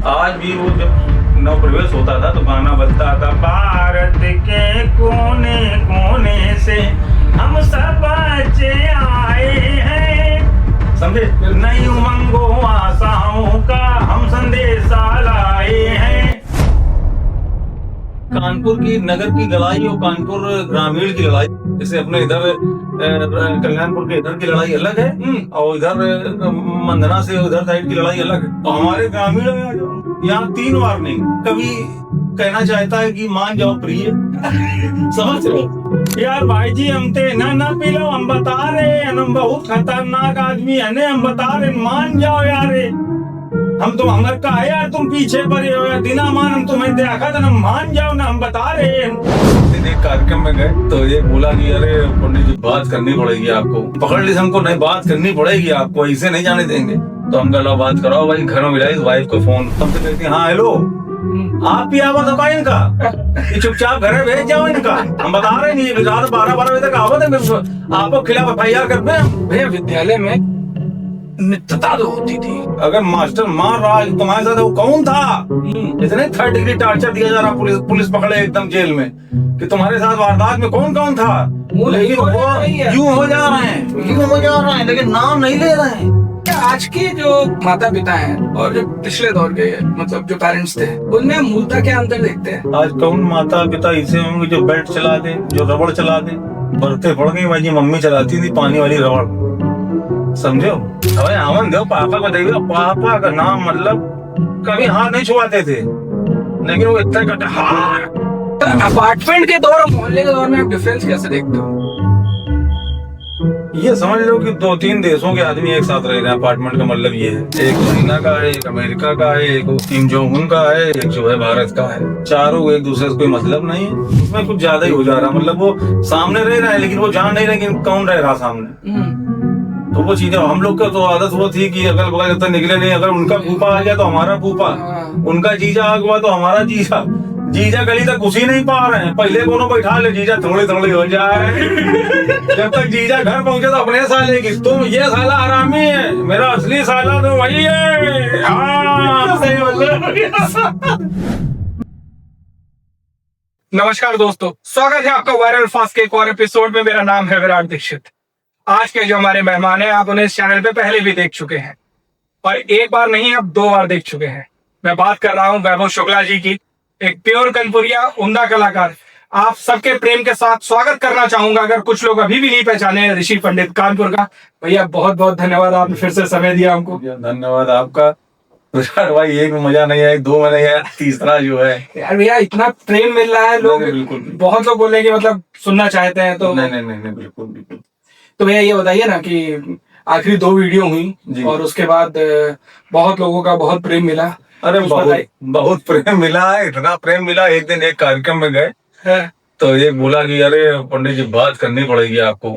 आज भी वो जब नव प्रवेश होता था तो गाना बजता था, भारत के कोने कोने से हम सब बच्चे आए हैं, समझे, नई उमंगों आशाओं का हम संदेशा लाए हैं। कानपुर की नगर की लड़ाई और कानपुर ग्रामीण की लड़ाई, जैसे अपने इधर कल्याणपुर के इधर की लड़ाई अलग है और इधर मंदना से उधर साइड की लड़ाई अलग है। और हमारे ग्रामीण में यहाँ 3 वार्निंग, कभी कहना चाहता है कि मान जाओ प्रिय समझ रहे यार भाई जी, हम ते ना पी लो, हम बता रहे हैं हम बहुत खतरनाक आदमी है, हम बता रहे मान जाओ यार, हम तो हमर का है यार, तुम पीछे पड़े हो यार, दिना मान हम तुम्हें देखा था, मान जाओ ना, हम बता रहे हैं। एक कार्यक्रम में गए तो ये बोला कि अरे पंडित जी बात करनी पड़ेगी आपको, पकड़ ली हमको, नहीं बात करनी पड़ेगी आपको, ऐसे नहीं जाने देंगे। तो हम कहा बात कराओ भाई, घर में मिलाई वाइफ को फोन, हमसे कहती हाँ हेलो, आप भी आवत होगा इनका, ये चुपचाप घर भेज जाओ इनका, हम बता रहे नहीं रात 12 बजे तक आवत है, आपको खिलाफ FIR करते हैं। भैया विद्यालय में मित्रता तो होती थी, अगर मास्टर मार रहा है तुम्हारे साथ, वो कौन था? इतने 3rd डिग्री टार्चर दिया जा रहा, पुलिस पकड़े एकदम जेल में कि तुम्हारे साथ वारदात में कौन था, लेकिन वो यूं हो जा रहे हैं, लेकिन नाम नहीं ले रहे हैं। क्या आज के जो माता पिता हैं और जो पिछले दौर के मतलब जो पेरेंट्स थे, उनमें मूलतः क्या अंतर देखते हैं? आज कौन माता पिता ऐसे होंगे जो बेल्ट चला दे, जो रबड़ चला दे, बरते पड़ गई भाई, मम्मी चलाती थी पानी वाली रबड़, समझो। अरे आमन देव पापा को देखिए, पापा का नाम मतलब कभी हाथ नहीं छुआते थे, लेकिन वो इतना करते हाँ। तो अपार्टमेंट के दौर और मोहल्ले के दौर में आप डिफरेंस कैसे देखते हो? ये समझ लो कि 2-3 देशों के आदमी एक साथ रह रहे हैं। अपार्टमेंट का मतलब ये है, एक चाइना का है, एक अमेरिका का है, एक किम जोंग उन का है, एक जो है भारत का है, चारों एक दूसरे से कोई मतलब नहीं है। उसमें कुछ ज्यादा ही हो जा रहा, मतलब वो सामने रह रहा है लेकिन वो जान नहीं रहे कि कौन रह रहा सामने। तो वो चीजें हम लोग का तो आदत वो थी कि अगल बगल जब तक निकले नहीं, अगर उनका फूफा आ गया तो हमारा फूफा, उनका जीजा आ गया तो हमारा जीजा, जीजा गली तक घुस ही नहीं पा रहे हैं, पहले कोनो बैठा ले जीजा थोड़ी हो जाए जब तक जीजा घर पहुंचे तो अपने साले की, तुम ये साला हरामी है, मेरा असली साला तो वही है। नमस्कार दोस्तों, स्वागत है आपका वायरल फास्ट के एक और एपिसोड में। मेरा नाम है विराट दीक्षित। आज के जो हमारे मेहमान हैं, आप उन्हें इस चैनल पे पहले भी देख चुके हैं और एक बार नहीं अब 2 बार देख चुके हैं। मैं बात कर रहा हूं वैभव शुक्ला जी की, एक प्योर कानपुरिया उम्दा कलाकार। आप सबके प्रेम के साथ स्वागत करना चाहूंगा, अगर कुछ लोग अभी भी नहीं पहचाने, ऋषि पंडित कानपुर का। भैया बहुत बहुत धन्यवाद, आपने फिर से समय दिया हमको। धन्यवाद आपका विराट भाई, एक में मजा नहीं आया, 2 में नहीं आया, तीसरा जो है यार भैया इतना प्रेम मिल रहा है, लोग बिल्कुल बहुत लोग बोले कि मतलब सुनना चाहते हैं तो नहीं बिल्कुल। तो भैया ये बताइए ना कि आखिरी 2 वीडियो हुई और उसके बाद बहुत लोगों का बहुत प्रेम मिला। अरे बहुत प्रेम मिला है, इतना प्रेम मिला। एक दिन एक कार्यक्रम में गए तो ये बोला कि अरे पंडित जी बात करनी पड़ेगी आपको,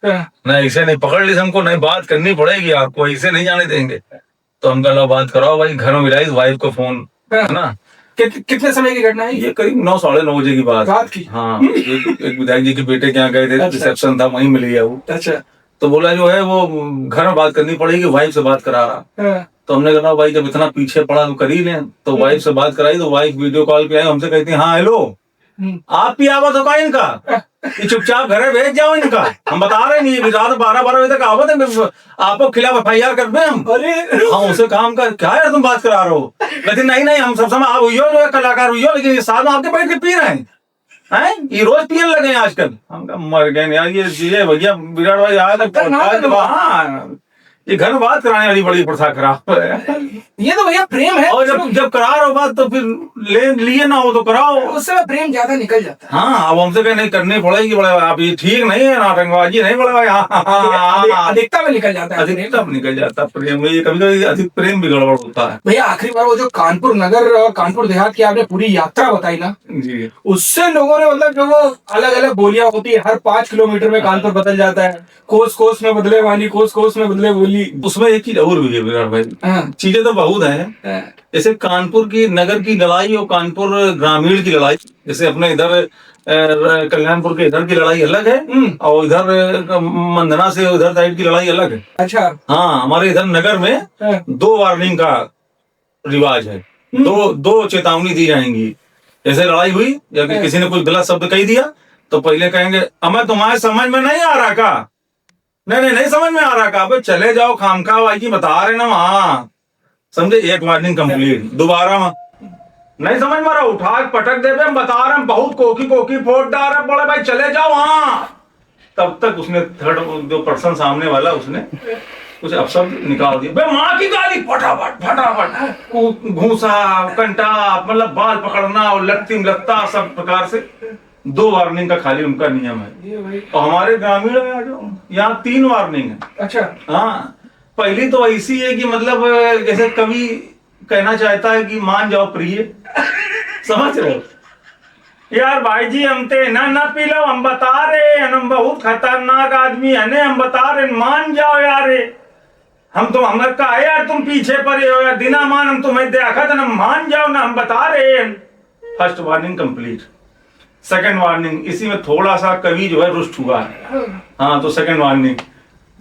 नहीं ऐसे नहीं, पकड़ ली हमको, नहीं बात करनी पड़ेगी आपको, ऐसे नहीं जाने देंगे। तो हम कहा बात कराओ भाई, घर में मिलाई वाइफ को फोन, है ना। कितने समय की घटना है ये? करीब 9-9:30 बजे की बात की। हाँ, एक विधायक जी के बेटे के यहाँ गए थे, रिसेप्शन था, वहीं मिल गया वो। अच्छा। तो बोला जो है वो घर में बात करनी पड़ेगी, वाइफ से बात करा रहा। तो हमने कहा भाई जब इतना पीछे पड़ा तो कर ही लें। तो वाइफ से बात कराई तो वाइफ वीडियो कॉल पे आई, हमसे कहती हाँ हेलो, आप भी आवत होगा इनका, ये चुपचाप घर भेज जाओ इनका, हम बता रहे नहीं रात 12 बजे तक आवत है, आपको खिलाफ FIR करते हैं हम। अरे हाँ, उसे काम कर, क्या यार तुम बात करा रहे हो? लेकिन नहीं हम सब समय आप हुई हो, जो है कलाकार हुई हो, लेकिन साथ में आपके बैठ के पी रहे हैं, ये रोज पियन लगे हैं आजकल। हम मर गए यार, ये चीजें भैया विराट भाई आया था, ये घर में बात कराने वाली बड़ी प्रथा खराब है। ये तो भैया प्रेम है, और जब करा रहे हो बात तो फिर लिए ना हो तो कराओ, उससे प्रेम ज्यादा निकल जाता है। हाँ, अब हमसे कहीं नहीं करनी पड़ेगी बड़े भाई, आप ये ठीक नहीं है, नाटकबाजी नहीं बड़े भाई। अधिकता में निकल जाता है, अधिकता में निकल जाता है प्रेम, ये कभी अधिक प्रेम भी गड़बड़ होता है। भैया आखिरी बार वो जो कानपुर नगर और कानपुर देहात की आपने पूरी यात्रा बताई ना जी, उससे लोगों ने मतलब जो वो अलग अलग बोलियां होती है, हर 5 किलोमीटर में कानपुर बदल जाता है, कोस में बदले वाणी, कोस में बदले बोली। उसमें एक चीज और भी है विराट भाई, चीजें तो बहुत है, जैसे कानपुर की नगर की लड़ाई और कानपुर ग्रामीण की लड़ाई, जैसे अपने इधर कल्याणपुर के इधर की लड़ाई अलग है और इधर मंदना से उधर साइड की लड़ाई अलग है। अच्छा। हाँ, हमारे इधर नगर में 2 वार्निंग का रिवाज है। दो दो चेतावनी दी जाएंगी। जैसे लड़ाई हुई या कि किसी ने कुछ गलत शब्द कह दिया तो पहले कहेंगे अमर तुम्हारे समझ में नहीं आ रहा का, नहीं समझ में आ रहा का, भाई चले जाओ खामखा भाई की बता रहे ना वहां, समझे, एक वार्निंग कंप्लीट। दोबारा नहीं समझ में रहा उठा के पटक दे, हम बता रहे हैं बहुत कोकी कोकी फोड़ डाल रहे, बोले भाई चले जाओ वहां। तब तक उसने थर्ड जो पर्सन सामने वाला उसने कुछ अपशब्द निकाल दिया, भाई माँ की गाली फटाफट फटाफट, घूसा कंटा, मतलब बाल पकड़ना और लत्ती लगता सब प्रकार से। 2 वार्निंग का खाली उनका नियम है। और हमारे ग्रामीण में यहाँ 3 वार्निंग है। अच्छा। हाँ, पहली तो ऐसी है कि मतलब जैसे कवि कहना चाहता है कि मान जाओ प्रिय, समझ रहे हो यार भाई जी, हम ते ना पी लो, हम बता रहे हैं हम बहुत खतरनाक आदमी है, हम बता रहे मान जाओ यार, हम तो हमारे का है यार, तुम पीछे पड़े हो यार, दिना मान हम तुम्हें देखा था ना, मान जाओ ना, हम बता रहे हैं। First warning complete. Second warning, इसी में थोड़ा सा कवि जो है रुष्ट हुआ है। हाँ, तो सेकंड वार्निंग,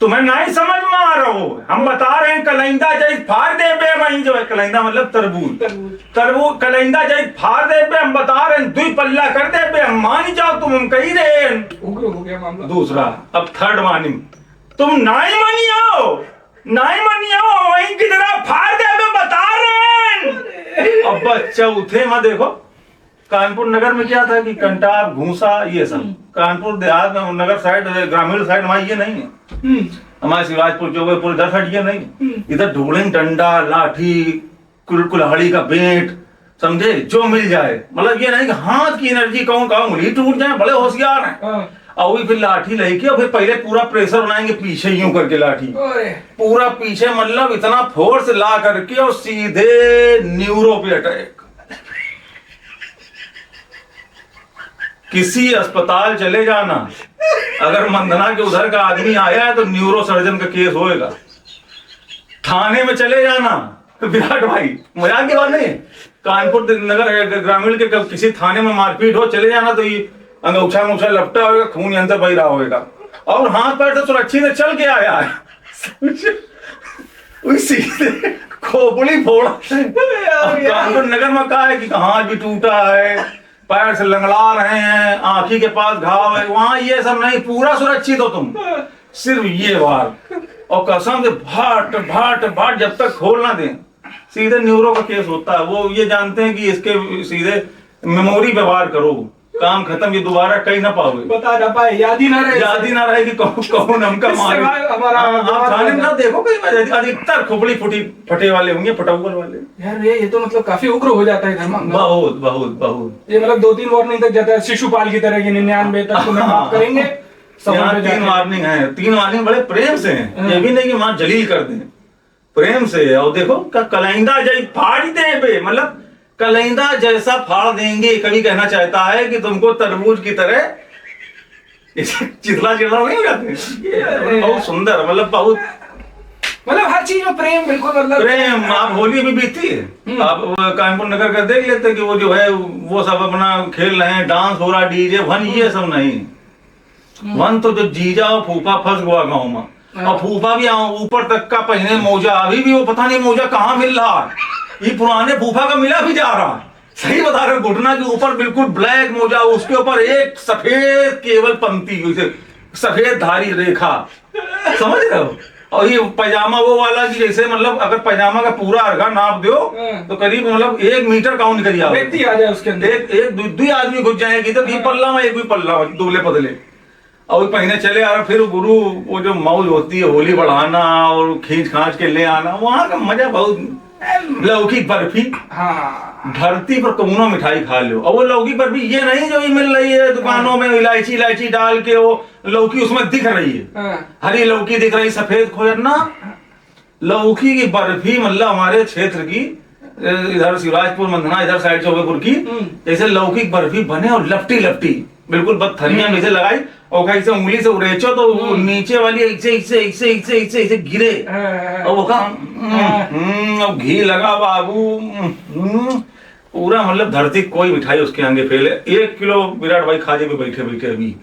तुम्हें नहीं समझ में आ रहा हो, हम बता रहे हैं कलैंदा जय फाड़ दे बे, वहीं जो है कलैंदा मतलब तरबूज कलैंदा जय फाड़ दे बे, हम बता रहे हैं 2 पल्ला कर दे बे, हम मान जाओ तुम, हम कही रहे हैं। उग्र हो गया मामला। दूसरा, अब थर्ड वार्निंग, तुम नहीं मनियो वहीं की तरह फाड़ दे बे, बता रहे हैं। अब बच्चा उठे मत, देखो कानपुर नगर में क्या था कि कंटाप घूसा ये सब, कानपुर देहात में नगर साइड ग्रामीण साइड हमारी ये नहीं है। हमारे शिवाजपुर चौबेपुर इधर साइड ये नहीं, इधर ढोलिंग डंडा लाठी कुल्हाड़ी का बेंट, समझे, जो मिल जाए, मतलब ये नहीं कि हाथ की एनर्जी कहूँ उंगली टूट जाए, बड़े होशियार हैं। और फिर लाठी लेके और फिर पहले पूरा प्रेशर बनाएंगे पीछे यूं करके, लाठी पूरा पीछे, मतलब इतना फोर्स ला करके और सीधे न्यूरो पे अटैक। किसी अस्पताल चले जाना, अगर मंदना के उधर का आदमी आया है तो न्यूरो सर्जन का केस होएगा। थाने में चले जाना तो विराट भाई, मजाक की बात नहीं, कानपुर नगर ग्रामीण के किसी थाने में मारपीट हो, चले जाना तो ये अंगूछा लपटा होगा, खून यंत्र बह रहा होगा, और हाथ पैर तो सुरक्षित से चल के आया है, सीधे खोपड़ी फोड़ा। कानपुर नगर में कहा है कि हाथ भी टूटा है, पैर से लंगड़ा रहे हैं, आंखी के पास घाव है, वहां ये सब नहीं, पूरा सुरक्षित हो तुम, सिर्फ ये वार। और कसम से भाट जब तक खोल ना दें, सीधे न्यूरो का केस होता है। वो ये जानते हैं कि इसके सीधे मेमोरी व्यवहार करो, काम खत्म, ये दोबारा कहीं ना पाओगे, बता ना पाए, याद ही ना रहे कि कौन हमका मारे। आप थाने में ना देखो कहीं, अधिकतर खोपड़ी फटे वाले होंगे, फटाउल वाले। यार ये तो मतलब काफी उग्र हो जाता है धर्मा। बहुत ये मतलब 2-3 वार्निंग तक जाता है, शिशुपाल की तरह की 99 तक तुम्हें माफ करेंगे। 3 वार्निंग है, 3 वार्निंग बड़े प्रेम से हैं, ये भी नहीं कि मां जलील कर दें, प्रेम से। और देखो कलैंदा जय फाड़ दे बे, मतलब कलैंदा जैसा फाड़ देंगे। कभी कहना चाहता है कि तुमको तरबूज की तरह चितला नहीं हो जाते। बहुत सुंदर, मतलब हर चीज में प्रेम, बिल्कुल मतलब प्रेम। आप होली भी बीती है, आप कानपुर नगर का देख लेते कि वो जो है वो सब अपना खेल रहे हैं, डांस हो रहा, डीजे वन, ये सब नहीं। वन तो जो जीजा और फूफा फंस गया गाँव में, और फूफा भी ऊपर तक का पहने मोजा, अभी भी वो पता नहीं मोजा कहाँ मिल रहा है, ये पुराने फूफा का मिला भी जा रहा है। सही बता रहे, घुटना के ऊपर बिल्कुल ब्लैक मोजा, उसके ऊपर एक सफेद केवल पंक्ति, सफेद धारी रेखा, समझ रहे हो। और ये पैजामा वो वाला कि जैसे मतलब अगर पैजामा का पूरा अर्घा नाप दो तो करीब मतलब 1 मीटर काउंट करिए, व्यक्ति आ जाए उसके अंदर, एक 2 आदमी घुस जाएगी, तो ये पल्ला में एक भी पल्ला, दुबले पतले, और पहने चले आ रहे। फिर गुरु वो जो मौज होती है होली बढ़ाना और खींच खांच के ले आना, वहां का मजा बहुत। लौकी बर्फी, धरती पर कौनो मिठाई खा लो, और वो लौकी बर्फी ये नहीं जो मिल रही है दुकानों में, इलायची डाल के वो लौकी उसमें दिख रही है, हरी लौकी दिख रही, सफेद खोया ना, लौकी की बर्फी मतलब हमारे क्षेत्र की, इधर शिवराजपुर मंदना इधर साइड चौबेपुर की, जैसे लौकी बर्फी बने और लपटी बिल्कुल बत्थरिया में से लगाई, और कैसे उंगली से उरेचो तो नीचे वाली ऐसे गिरे, और वो और घी लगा बाबू, पूरा मतलब धरती कोई मिठाई उसके आगे फेल है। 1 किलो विराट भाई खाजे पे बैठे अभी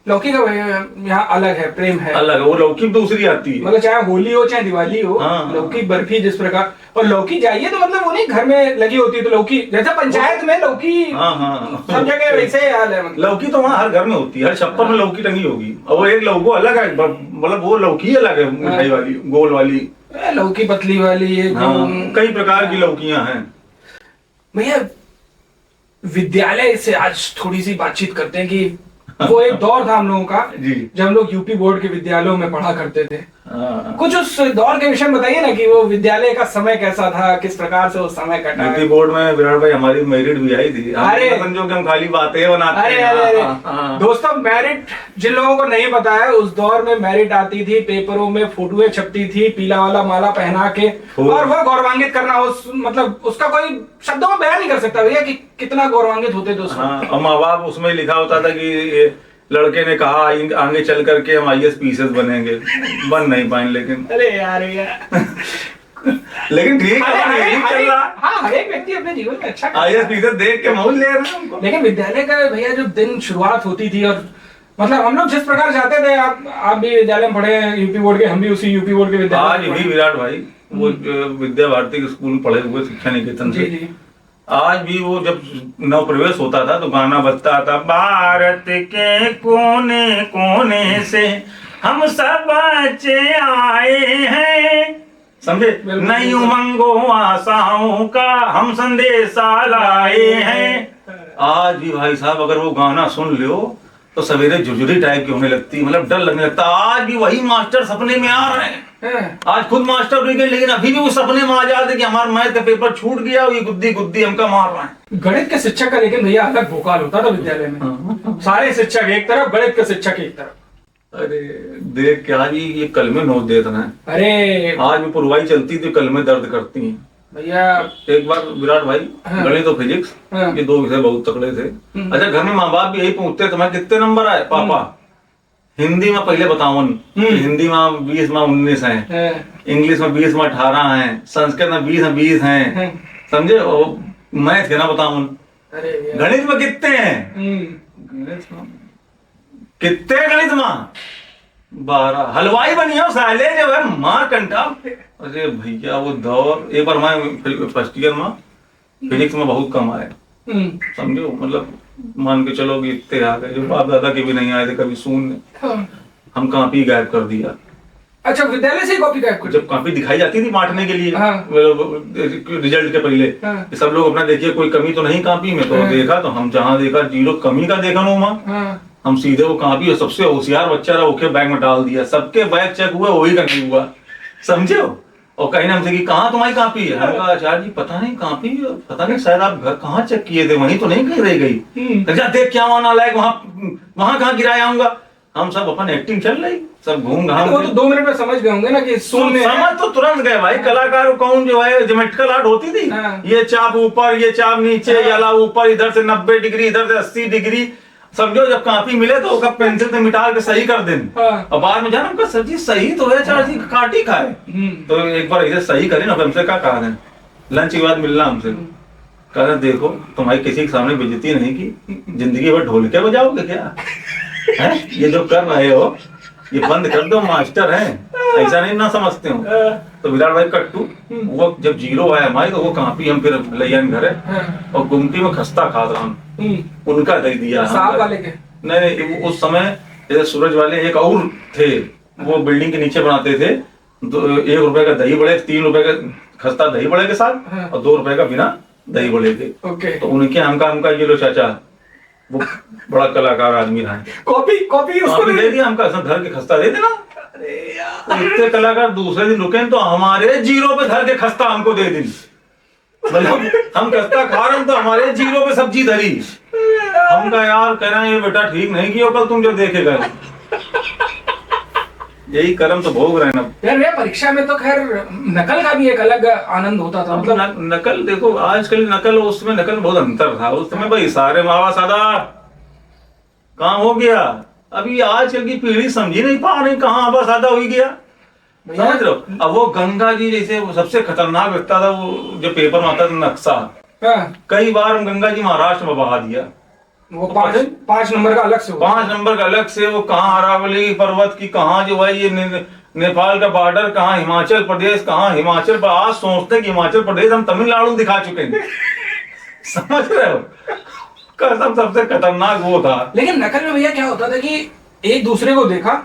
लौकी का भैया यहाँ अलग है, प्रेम है अलग है, वो लौकी दूसरी आती है। मतलब चाहे होली हो चाहे दिवाली हो, हाँ। लौकी बर्फी जिस प्रकार, और लौकी चाहिए तो मतलब वो नहीं घर में लगी होती है तो लौकी, जैसे पंचायत में लौकी हाँ सब जगह वैसे ही हाल है मतलब। लौकी तो वहाँ हर घर में होती है, हर छप्पर में लौकी टंगी होगी, और वो एक लौको अलग है, मतलब वो लौकी अलग है, मिठाई वाली गोल वाली, लौकी पतली वाली है कई प्रकार की लौकियां हैं भैया। विद्यालय से आज थोड़ी सी बातचीत करते हैं कि वो एक दौर था हम लोगों का जी। जब हम लोग यूपी बोर्ड के विद्यालयों में पढ़ा करते थे। हाँ। कुछ उस दौर के विषय में बताइए ना कि वो विद्यालय का समय कैसा था, किस प्रकार से वो समय कटा है। यूपी बोर्ड में विराट भाई हमारी मेरिट भी आई थी। अरे समझो कि हम खाली बातें बनाते अरे हैं। अरे हाँ। दोस्तों, मेरिट जिन लोगों को नहीं पता है, उस दौर में मेरिट आती थी, पेपरों में फोटोएं छपती थी पीला वाला माला पहना के, और वह गौरवान्वित करना, उस मतलब उसका कोई शब्दों में बयान नहीं कर सकता भैया कि कितना गौरवान्वित होते थे उसमें। हाँ, और माँ बाप उसमें लिखा होता था कि ये लड़के ने कहा आगे चल करके हम IAS PCS बनेंगे, बन नहीं पाए लेकिन। अरे यार लेकिन ठीक है, यही चल रहा। हाँ, हर एक व्यक्ति अपने जीवन में अच्छा IAS PCS देख के मौज ले रहे हैं हमको। लेकिन विद्यालय का भैया जो दिन शुरुआत होती थी, और मतलब हम लोग जिस प्रकार जाते थे, आप भी विद्यालय में पढ़े हैं यूपी बोर्ड के, हम भी उसी यूपी बोर्ड के विद्यालय आज भी विराट भाई वो विद्या भारती के स्कूल में पढ़े हुए, शिक्षा निकेतन से, जी। आज भी वो जब नव प्रवेश होता था तो गाना बजता था, भारत के कोने कोने से हम सब बच्चे आए हैं, समझे, नई उमंगों आशाओं का हम संदेशा लाए हैं। आज भी भाई साहब अगर वो गाना सुन लो तो सवेरे झुरझुरी टाइप की होने लगती, मतलब डर लगने लगता। आज भी वही मास्टर सपने में आ रहे हैं। आज खुद मास्टर नहीं गए, लेकिन अभी भी वो सपने में आ जाते कि हमारा मैथ का पेपर छूट गया, ये गुद्दी गुद्दी हमका मार रहा है। गणित के शिक्षक का लेकिन भैया अलग भोकाल होता था विद्यालय में। सारे शिक्षक एक तरफ, गणित के शिक्षक एक तरफ। अरे देख के आज ये कलमे नोच देते हैं। अरे आज भी पुरवाई चलती थी, कलमे दर्द करती हैं भैया। एक बार विराट भाई, गणित और फिजिक्स, ये दो विषय बहुत तकड़े थे। अच्छा, घर में माँ बाप भी यही पूछते तुम्हारे कितने नंबर आए पापा। हिंदी में पहले 52, हिंदी में 20 में 19 है, इंग्लिश में 20 में 18 है, संस्कृत में 20 में 20 है, समझे, और मैथ के ना 52। गणित में कितने हैं? गणित में कितने, गणित में 12। हलवाई बनी हो साले जो है मार कंटा। अरे भैया वो दौर, एक बार मैं फर्स्ट ईयर में फिजिक्स में बहुत कम आए, समझो, मतलब मान के चलो कि इतने आ गए जो बाप दादा के भी नहीं आए थे कभी शून्य। हम कॉपी गायब कर दिया। अच्छा, विद्यालय से ही कॉपी गायब कर? जब कॉपी दिखाई जाती थी बांटने के लिए, रिजल्ट के पहले, सब लोग अपना देखिए कोई कमी तो नहीं कॉपी में, तो देखा तो हम जहाँ देखा 0 कमी का देखा नो, हम सीधे वो कॉपी, और सबसे होशियार बच्चा रहा ओके बैग में डाल दिया। सबके बैग चेक हुआ, वही का नहीं हुआ, समझो। और कहीं ना हमसे कि कहाँ तुम्हारी कॉपी है? हम कहा आचार्य जी पता नहीं कॉपी, पता नहीं शायद आप घर कहाँ चेक किए थे, वहीं तो नहीं कहीं रह गई। अच्छा देख क्या वहां नालायक, वहां कहाँ गिराया आऊंगा। हम सब अपन एक्टिंग चल रही, सब घूम घाम। वो तो 2 मिनट में समझ गए होंगे ना कि समझ तो तुरंत गए भाई। कलाकार कौन जो है, ज्योमेट्रिकल आर्ट होती थी, ये चाप ऊपर, ये चाप नीचे, ये अला ऊपर, इधर से 90 डिग्री, इधर से 80 डिग्री, समझो। जब कॉपी मिले तो उसका पेंसिल से मिटा के सही कर दें। और बाद में जाना सर जी सही तो है, चार जी काटी खाए। तो एक बार इसे सही करें ना, हमसे क्या कहा है, लंच के बाद मिलना हमसे, कहना देखो तुम्हारी किसी के सामने बेइज्जती नहीं की, जिंदगी भर ढोल के बजाओगे क्या है? ये जो कर रहे हो ये बंद कर दो, मास्टर है, ऐसा नहीं ना समझते हो। तो विराट भाई कट्टू वो जब 0 आया हमारे, तो वो कॉपी हम फिर लैन घर है, और गुमटी में खस्ता खा रहा हम, उनका दे दिया साहब वाले के। नहीं, उस समय जैसे सूरज वाले एक और थे, वो बिल्डिंग के नीचे बनाते थे, 1 रुपए का दही बड़े, 3 रुपए का खस्ता दही बड़े के साथ, और 2 रुपए का बिना दही बड़े के। तो उनके हमका ये लो चाचा, वो बड़ा कलाकार आदमी रहा, कॉपी उसको दे दिया हमका, धर के खस्ता दे देना। इतने कलाकार दूसरे दिन रुके तो हमारे 0 पे धर के खस्ता हमको दे दी, मतलब हम खस्ता खा रहे हैं तो हमारे 0 पे सब्जी धरी। हम कहा यार, कह रहे हैं ये बेटा ठीक नहीं किया कल तुम जो देखेगा। यही कर्म तो भोग रहे हैं ना यार। परीक्षा में तो खैर नकल का भी एक अलग आनंद होता था, मतलब नकल देखो आजकल नकल, उसमें नकल बहुत अंतर था। उस समय भाई सारे मावा सादा काम हो गया। अभी आजकल की पीढ़ी समझी नहीं पा रही कहाँ आवा सादा हो गया, समझ रहे हो। अब वो गंगा जी जैसे वो सबसे खतरनाक लगता था, वो जो पेपर में आता था नक्शा, कई बार हम गंगा जी महाराष्ट्र में बहा दिया, वो पांच नंबर का अलग से होगा। 5 नंबर का अलग से, वो कहाँ अरावली पर्वत की, कहाँ जो है ये नेपाल का बॉर्डर, कहाँ हिमाचल प्रदेश, कहाँ हिमाचल पर आज सोचते हैं कि हिमाचल प्रदेश हम तमिलनाडु में दिखा चुके हैं। समझ रहे हो, कसम सबसे खतरनाक वो था। लेकिन नकल में भैया क्या होता था कि एक दूसरे को देखा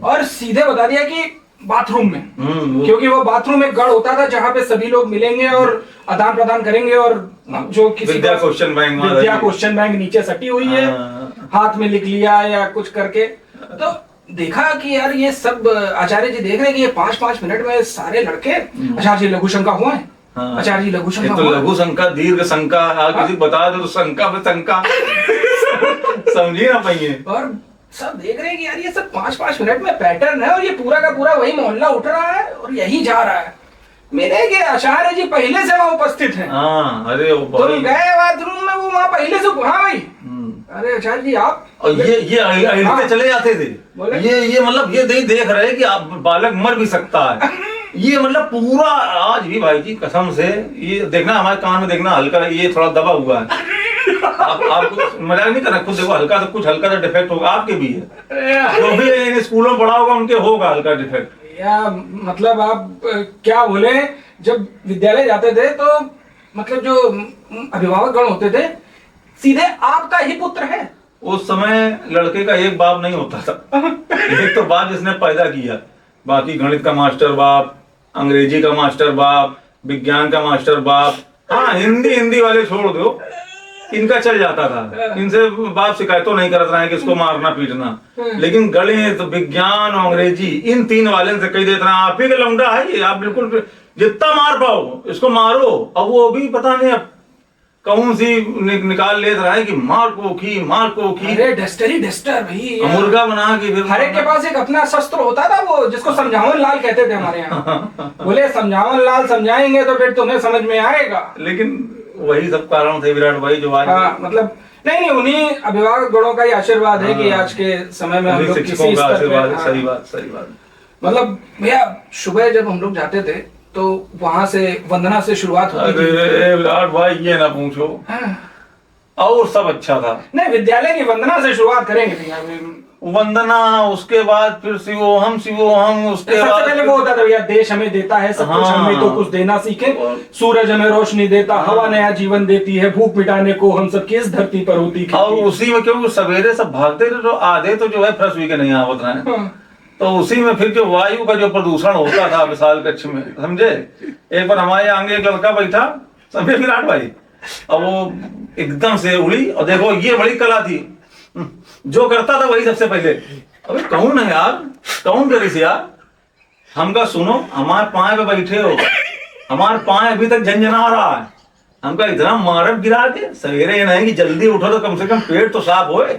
और सीधे बता दिया कि बाथरूम में, क्योंकि वो बाथरूम एक गढ़ होता था जहाँ पे सभी लोग मिलेंगे और आदान प्रदान करेंगे, और जो किसी विद्या क्वेश्चन बैंक नीचे सटी हुई है, हाथ में लिख लिया या कुछ करके। तो देखा कि यार ये सब आचार्य जी देख रहे हैं कि ये 5-5 मिनट में सारे लड़के, आचार्य जी लघु शंका हुआ है, आचार्य जी लघु शंका, तो लघु शंका, दीर्घ शंका, किसी बता दो तो शंका पे शंका। समझिए ना भैया, और सब देख रहे हैं कि यार ये सब 5-5 मिनट में पैटर्न है और ये पूरा का पूरा वही मोहल्ला उठ रहा है और यही जा रहा है। मेरे के आचार्य जी पहले से वहां उपस्थित हैं। अरे तुम गए बाथरूम में, वो वहां पहले से, हाँ भाई, अरे आचार्य जी आप, और ये चले जाते थे। ये मतलब ये नहीं देख रहे कि आप बालक मर भी सकता है। ये मतलब पूरा आज भी भाई जी कसम से, ये देखना हमारे कान में देखना हल्का, ये थोड़ा दबा हुआ है। आप मजाक नहीं करना, खुद देखो हल्का सा, कुछ हल्का सा डिफेक्ट होगा, आपके भी है, जो भी इन स्कूलों में पढ़ा होगा उनके होगा हल्का डिफेक्ट। या मतलब आप क्या बोले, जब विद्यालय जाते थे तो मतलब जो अभिभावक गण होते थे सीधे आपका ही पुत्र है। उस समय लड़के का एक बाप नहीं होता था। एक तो बाप जिसने पैदा किया, बाकी गणित का मास्टर बाप, अंग्रेजी का मास्टर बाप, विज्ञान का मास्टर बाप, हाँ हिंदी वाले छोड़ दो, इनका चल जाता था, इनसे बाप शिकायतों नहीं करता है कि इसको मारना पीटना। लेकिन गणित, विज्ञान, अंग्रेजी, इन 3 वाले से कही देता है आप ही का लौंडा है ये, आप बिल्कुल जितना मार पाओ इसको मारो। अब वो भी पता नहीं अब कौन सी निकाल ले रहा है कि मार को की। अरे डस्टर भाई, मुर्गा बना के फिर हर एक के पास एक अपना शस्त्र होता था, वो जिसको समझावन लाल कहते थे हमारे यहाँ। बोले समझावन लाल समझाएंगे तो फिर तुम्हें समझ में आएगा। लेकिन वही सब कारण थे विराट भाई जो आज, मतलब नहीं उन्हीं अभिभावक गणों का ही आशीर्वाद है कि आज के समय में हम लोग किसी स्तर पे, सही बात। मतलब भैया सुबह जब हम लोग जाते थे तो वहां से वंदना से शुरुआत होती थी। विराट भाई ये ना पूछो, और सब अच्छा था। नहीं, विद्यालय की वंदना से शुरुआत करेंगे भैया। वंदना, उसके बाद फिर शिवोहम, उसके बाद सबसे पहले वो होता था भैया, देश हमें देता है सब कुछ, हमें तो कुछ देना सीखे। सूरज हमें रोशनी देता, हवा नया जीवन देती है, भूख मिटाने को हम सब की इस धरती पर होती। और उसी में क्योंकि सवेरे सब भागते थे तो आधे तो जो है फ्रेश हुई के नहीं आवत रहे, तो उसी में फिर जो वायु का जो प्रदूषण होता था विशाल कक्ष में, समझे। एक बार हमारे आगे एक लड़का बैठा, समझे विराट भाई, अब वो एकदम से उड़ी, और देखो ये बड़ी कला थी, जो करता था वही सबसे पहले। अबे कौन है यार, कौन करी यार, हमका सुनो, हमारे पाए पे बैठे हो, हमारे पाए अभी तक झंझना रहा है, हमका इतना मारब गिरा के, सवेरे ये नहीं कि जल्दी उठो तो कम से कम पेट तो साफ होए,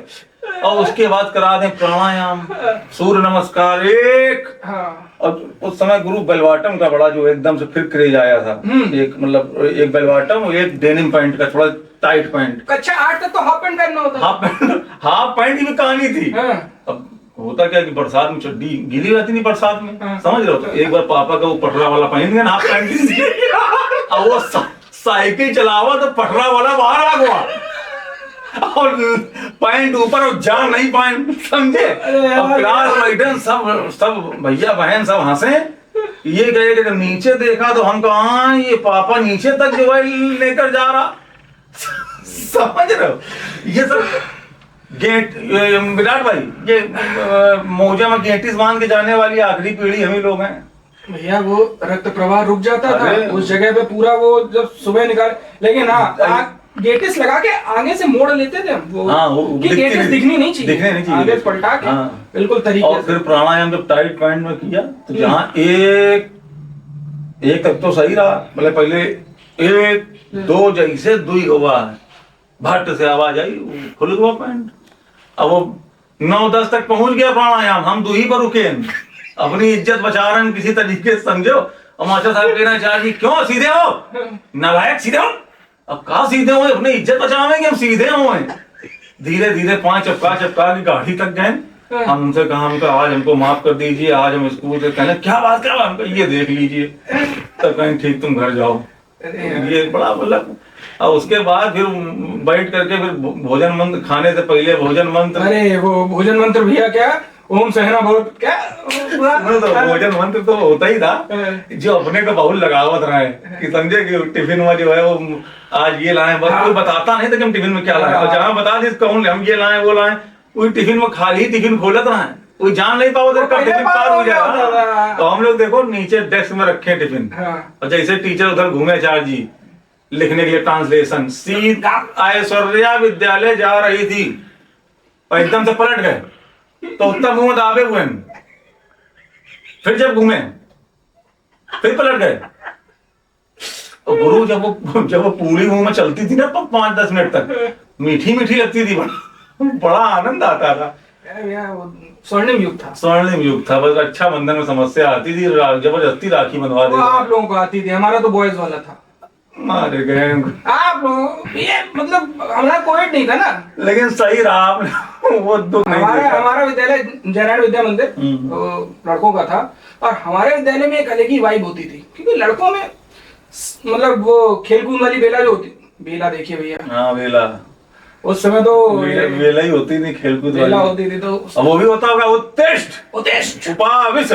और उसके बाद करा दें प्राणायाम, सूर्य नमस्कार एक। और उस समय गुरु बेलवाटम का बड़ा जो एकदम से फिर क्रेज आया था, एक मतलब एक बेलवाटम और एक डेनिम पैंट का थोड़ा टाइट पैंट। कक्षा 8 तक तो हाफ पैंट पहनना होता, हाफ पैंट की भी कहानी थी। अब होता क्या कि बरसात में चड्डी गीली रहती नहीं बरसात में, समझ रहे हो, तो एक बार पापा का वो पटरा वाला पहन गया हाफ पैंट, और वो साइकिल चलावा तो पटरा वाला बाहर आ गया और पैंट ऊपर और जा नहीं पैंट, समझे। और क्लास मैडम सब भैया बहन सब हंसे, ये गए जब नीचे देखा तो हम कहा ये पापा नीचे तक जो है लेकर जा रहा। समझ रहे हो, ये सब गेट, विराट भाई ये मौजा में गेटिस बांध के जाने वाली आखिरी पीढ़ी हम ही लोग हैं भैया। वो रक्त प्रवाह रुक जाता था उस जगह पे पूरा, वो जब सुबह निकाल, लेकिन हाँ गेटिस लगा के आगे से मोड़ लेते थे वो, कि गेटिस दिखनी नहीं चाहिए, आगे पलटा के बिल्कुल तरीके और फिर प्राणायाम जब टाइट पैंट में किया तो जहाँ एक तक तो सही रहा, मतलब पहले 1 2 जैसे दुई हुआ भट्ट से आवाज आई, खुल गया पैंट। अब वो 9 10 तक पहुंच गया प्राणायाम, हम दुही पर रुके, अपनी इज्जत बचा रहे हैं किसी तरीके से, समझो। और मास्टर साहब कहना चाहिए क्यों सीधे हो नालायक, सीधे हो। अब कहा सीधे हुए, अपनी इज्जत बचावेंगे, हम सीधे हुए। धीरे धीरे 5 चपका की गाड़ी तक गए। हम उनसे कहा, हमको आज हमको माफ कर दीजिए, आज हम स्कूल से, कहने क्या बात कर, हमको ये देख लीजिए, तब कहें ठीक तुम घर जाओ। ये बड़ा मतलब और उसके बाद फिर बैठ करके फिर भोजन मंत्र, खाने से पहले भोजन मंत्र। अरे वो भोजन मंत्र भैया क्या, ओम सहना बहुत क्या तो भोजन मंत्र तो होता ही था, जो अपने को बहुत लगावत रहे कि समझे कि टिफिन में जो है वो आज ये लाए, बस कोई बताता नहीं था कि हम टिफिन में क्या लाए, और जहाँ बता दी कौन हम ये लाए वो लाए, वही टिफिन में खाली टिफिन खोलत रहे, कोई जान नहीं पाओ कब टिफिन पार हो जाएगा। तो हम लोग देखो नीचे डेस्क में रखे टिफिन, और जैसे टीचर उधर घूमे चार जी लिखने के लिए ट्रांसलेशन, सीधा ऐश्वर्या विद्यालय जा रही थी और एकदम से पलट गए तो उत्तर मुंह में दाबे हुए, फिर जब घूमे फिर पलट गए। तो गुरु जब वो पूरी मुंह में चलती थी ना 5-10 मिनट तक, मीठी मीठी लगती थी, बड़ा आनंद आता था। स्वर्णिम युग था, स्वर्णिम युग था। बस अच्छा बंधन में समस्या आती थी, जबरदस्ती राखी बंधवा देते। आप लोगों को आती थी, हमारा तो बॉयज वाला था। मारे गए आप लोग, ये मतलब हमारा कोविड नहीं था ना, लेकिन सही रहा आपने वो दुख नहीं देखा। हमारा विद्यालय जयनारायण विद्या मंदिर लड़कों का था, और हमारे विद्यालय में एक अलग ही वाइब होती थी, क्योंकि लड़कों में मतलब वो खेलकूद वाली बेला जो होती, बेला देखिए भैया, हाँ बेला, उस समय तो बेला ही होती थी, खेलकूद बेला होती थी। तो वो भी होता होगा उत्तिष्ठ उपाविष्ट,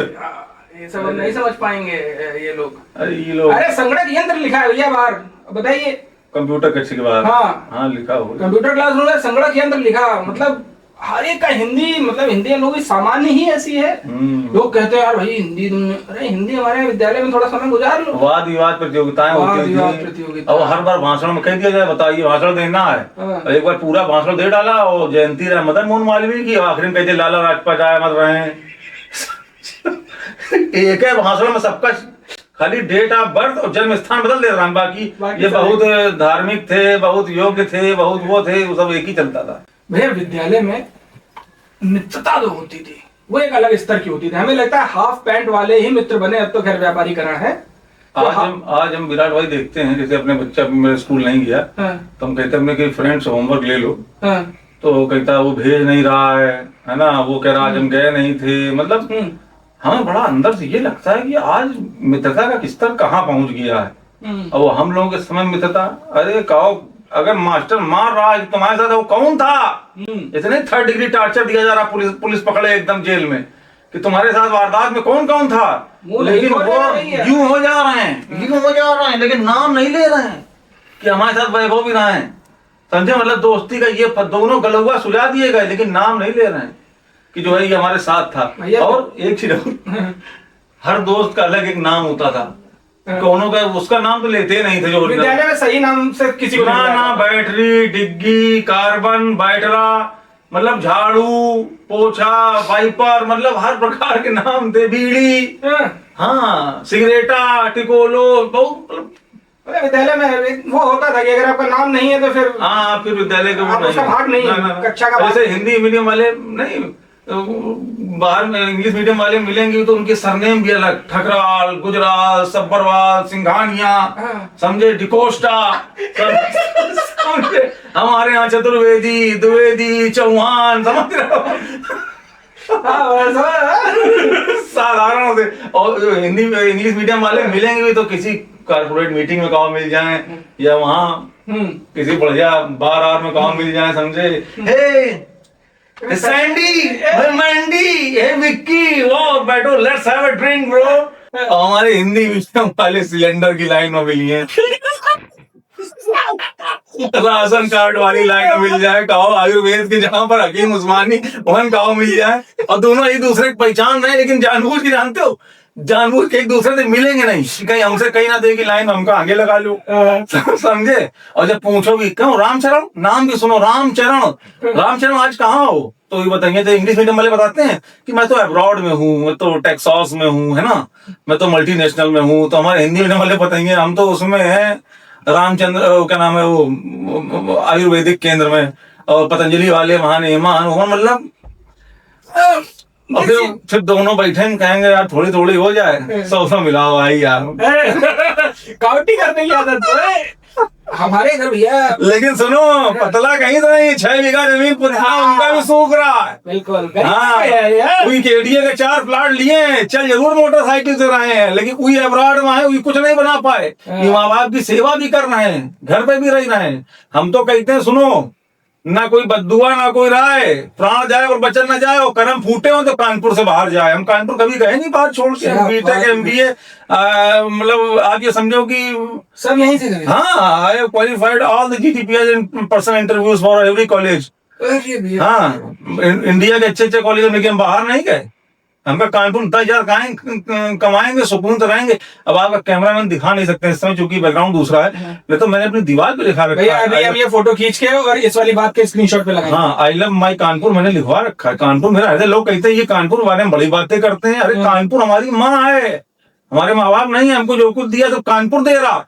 ये सब हम नहीं समझ पाएंगे ये लोग। अरे ये लोग, अरे संगणक यंत्र लिखा है भैया बाहर, बताइए। कंप्यूटर कक्षा के बाद, हाँ लिखा हो, कंप्यूटर क्लासरूम में संगणक यंत्र लिखा, मतलब हर एक का हिंदी, मतलब हिंदी हम लोग की सामान्य ही ऐसी है। लोग कहते हैं यार भाई हिंदी तुमने, अरे हिंदी हमारे विद्यालय में थोड़ा समय गुजार लो। वाद विवाद प्रतियोगिताएं होती थी, और हर बार भाषण में कह दिया जाए बताइए भाषण देना है, एक बार पूरा भाषण दे डाला, और जयंती राय मदन मोहन मालवीय की आखिरी में कहते लाला राजपत आए मत रहे हैं। एक है भाषण में सबका खाली डेट ऑफ बर्थ और जन्म स्थान बदल दे रहा है, बाकी ये बहुत धार्मिक थे, बहुत योग्य थे, बहुत वो थे, वो सब एक ही चलता था। भैया विद्यालय में मित्रता जो होती थी वो एक अलग स्तर की होती थी। हमें लगता है हाफ पैंट वाले ही मित्र बने, अब तो खैर व्यापारीकरण है। तो आज हम विराट भाई देखते हैं, जैसे अपने बच्चा मेरे स्कूल नहीं गया, तो हम कहते हैं कि फ्रेंड्स होमवर्क ले लो, तो कहता वो भेज नहीं रहा है ना, वो कह रहा आज हम गए नहीं थे। मतलब हमें बड़ा अंदर से ये लगता है कि आज मित्रता का स्तर कहाँ पहुंच गया है। और हम लोगों के समय मित्रता, अरे कहो अगर मास्टर मार रहा है तुम्हारे साथ, वो कौन था, इतने 3rd डिग्री टार्चर दिया जा रहा, पुलिस पकड़े एकदम जेल में कि तुम्हारे साथ वारदात में कौन कौन था, लेकिन वो यूं हो जा रहे हैं, लेकिन नाम नहीं ले रहे हैं कि हमारे साथ वैभव भी रहे हैं, समझे। मतलब दोस्ती का ये दोनों गलौआ सुझा दिए गए, लेकिन नाम नहीं ले रहे हैं कि जो है ये हमारे साथ था। और एक चीज हर दोस्त का अलग एक नाम होता था, कौनों का उसका नाम तो लेते नहीं थे, जो विद्यालय में सही नाम से किसी को ना बैटरी, डिग्गी, कार्बन, बैटरा, मतलब झाड़ू, पोछा, वाइपर, मतलब हर प्रकार के नाम थे, बीड़ी, हाँ सिगरेटा, टिकोलो, बहुत। विद्यालय में वो होता था कि अगर आपका नाम नहीं है तो फिर फिर विद्यालय का भाग नहीं, कक्षा का। जैसे हिंदी मीडियम वाले नहीं, बाहर में इंग्लिश मीडियम वाले मिलेंगे तो उनके सरनेम भी अलग, ठकराल, गुजराल, सब्बरवाल, सिंघानिया, समझे, डिकोस्टा, समझे। हमारे यहाँ चतुर्वेदी, द्विवेदी, चौहान, समझ रहे हो, साधारण से। और हिंदी इंग्लिश मीडियम वाले मिलेंगे भी तो किसी कारपोरेट मीटिंग में कहाँ मिल जाए, या वहाँ किसी बढ़िया बार आर में कहाँ मिल जाए, समझे। हे सैंडी, मैंडी, हे विक्की, वो बैठो let's have a drink bro. हमारे हिंदी मीडियम वाले सिलेंडर की लाइन में मिली है, राशन कार्ड वाली लाइन में मिल जाए, कहो आयुर्वेद के जहाँ पर हकीम उस्मानी वहां कहो मिल जाए, और दोनों एक दूसरे की पहचान रहे, लेकिन जानबूझ के, जानते हो, जानबूझ के एक दूसरे से मिलेंगे नहीं, कहीं हमसे कहीं ना देगी लाइन में हमको आगे लगा लूं, समझे। और जब पूछोगी क्यों रामचरण, नाम भी सुनो, रामचरण आज कहाँ हो, तो ये बताएंगे, तो इंग्लिश मीडियम वाले बताते हैं कि मैं तो अब्रॉड में हूँ, मैं तो टेक्सास में हूँ, है ना, मैं तो मल्टीनेशनल में हूँ। तो हमारे हिंदी मीडियम वाले बताएंगे हम तो उसमें है रामचंद्र, क्या नाम है वो, आयुर्वेदिक केंद्र में, और पतंजलि वाले महान, मतलब। और फिर दोनों बैठे कहेंगे यार थोड़ी थोड़ी हो जाए, 100 मिलाओ भाई यार, काउंटी करने की आदत है। हमारे घर भैया लेकिन सुनो, पतला कहीं तो नहीं, 6 बीघा जमीन पुराना उनका भी सूख रहा है। बिल्कुल हाँ, यार। कोई केडीए के 4 प्लाट लिए हैं, चल जरूर मोटरसाइकिल से रहे हैं, लेकिन कोई अब्रॉड में है, कोई कुछ नहीं बना पाए। ये माँ बाप की सेवा भी कर रहे हैं, घर पे भी रह रहे हैं। हम तो कहते हैं सुनो, ना कोई बद्दुआ ना कोई राय, प्राण जाए और बचन न जाए, और कर्म फूटे हो तो कानपुर से बाहर जाए। हम कानपुर कभी गए नहीं बाहर छोड़ के। हम बीटेक MBA, मतलब आप ये समझो कि सब यहीं से करें। हाँ, आई qualified all the GTPS in person interviews for every college. अरे भैया, हाँ, इंडिया के अच्छे अच्छे कॉलेज में, लेकिन हम बाहर नहीं गए। हमका कानपुर 10,000 कमाएंगे, सुकून तो रहेंगे। अब आपका कैमरामैन दिखा नहीं सकते इस समय, चूंकि बैकग्राउंड दूसरा है, नहीं तो मैंने अपनी दीवार पे लिखा रखा भैया है। अभी हम ये फोटो खींच के और इस वाली बात के स्क्रीनशॉट पे लगाएंगे। हाँ, आई लव माई कानपुर मैंने लिखवा रखा है। कानपुर मेरा है। लोग कहते हैं ये कानपुर बारे में बड़ी बातें करते हैं। अरे कानपुर हमारी माँ है, हमारे माँ बाप नहीं है। हमको जो कुछ दिया तो कानपुर दे रहा।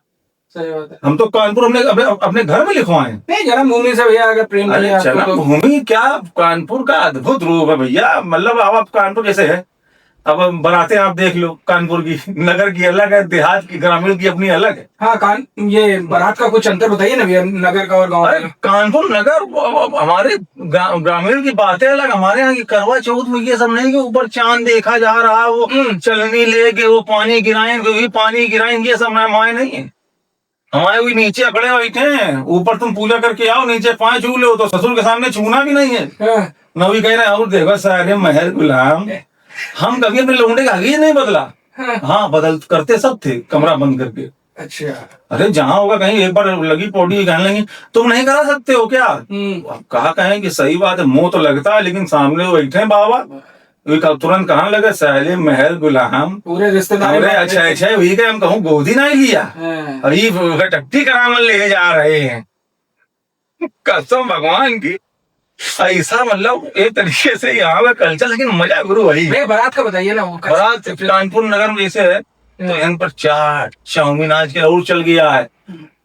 सही बात है। हम तो कानपुर अपने घर में लिखवाए। नहीं, जन्मभूमि से भैया अगर प्रेम नहीं है आपको तो- जन्मभूमि क्या, कानपुर का अद्भुत रूप है भैया। मतलब आप कानपुर जैसे है, अब बारातें आप देख लो, कानपुर की नगर की अलग है, देहात की ग्रामीण की अपनी अलग है। हाँ, ये बारात का कुछ अंतर बताइए ना भैया, नगर का और गाँव अरे का। कानपुर नगर, हमारे ग्रामीण की बातें अलग। हमारे यहाँ की करवा चौथ में ये सब नहीं कि ऊपर चांद देखा जा रहा, वो चलनी लेके वो पानी गिराएंगे, वही पानी गिराएंगे, ये सब हमारे नहीं है। हमारे वही नीचे अकड़े बैठे हैं, ऊपर तुम पूजा करके आओ, नीचे पाँव छू लो तो ससुर के सामने छूना भी नहीं है। नवी कह रहे हैं और देखो सारे महर गुलाम। हम कभी अपने लौंडे का आगे नहीं बदला। हाँ, बदल करते सब थे कमरा बंद करके। अच्छा, अरे जहाँ होगा कहीं एक बार लगी पौड़ी कहने लगी तुम नहीं करा सकते हो क्या? अब कहा कहें कि सही बात है, मुंह तो लगता है, लेकिन सामने वो बैठे बाबा, तुरंत कहाँ लगे साले महल गुलाम पूरे रिश्तेदार। अरे अच्छा अच्छा, वही के हम कहूँ गोदी नहीं लिया, अभी टट्टी करामन ले जा रहे हैं। कसम भगवान की, ऐसा मतलब एक तरीके से यहाँ का कल्चर, लेकिन मजा गुरु वही। बारात का बताइए ना। वो बारात कानपुर नगर में जैसे है, तो यहाँ पर चाट चाउमीन आज के और चल गया है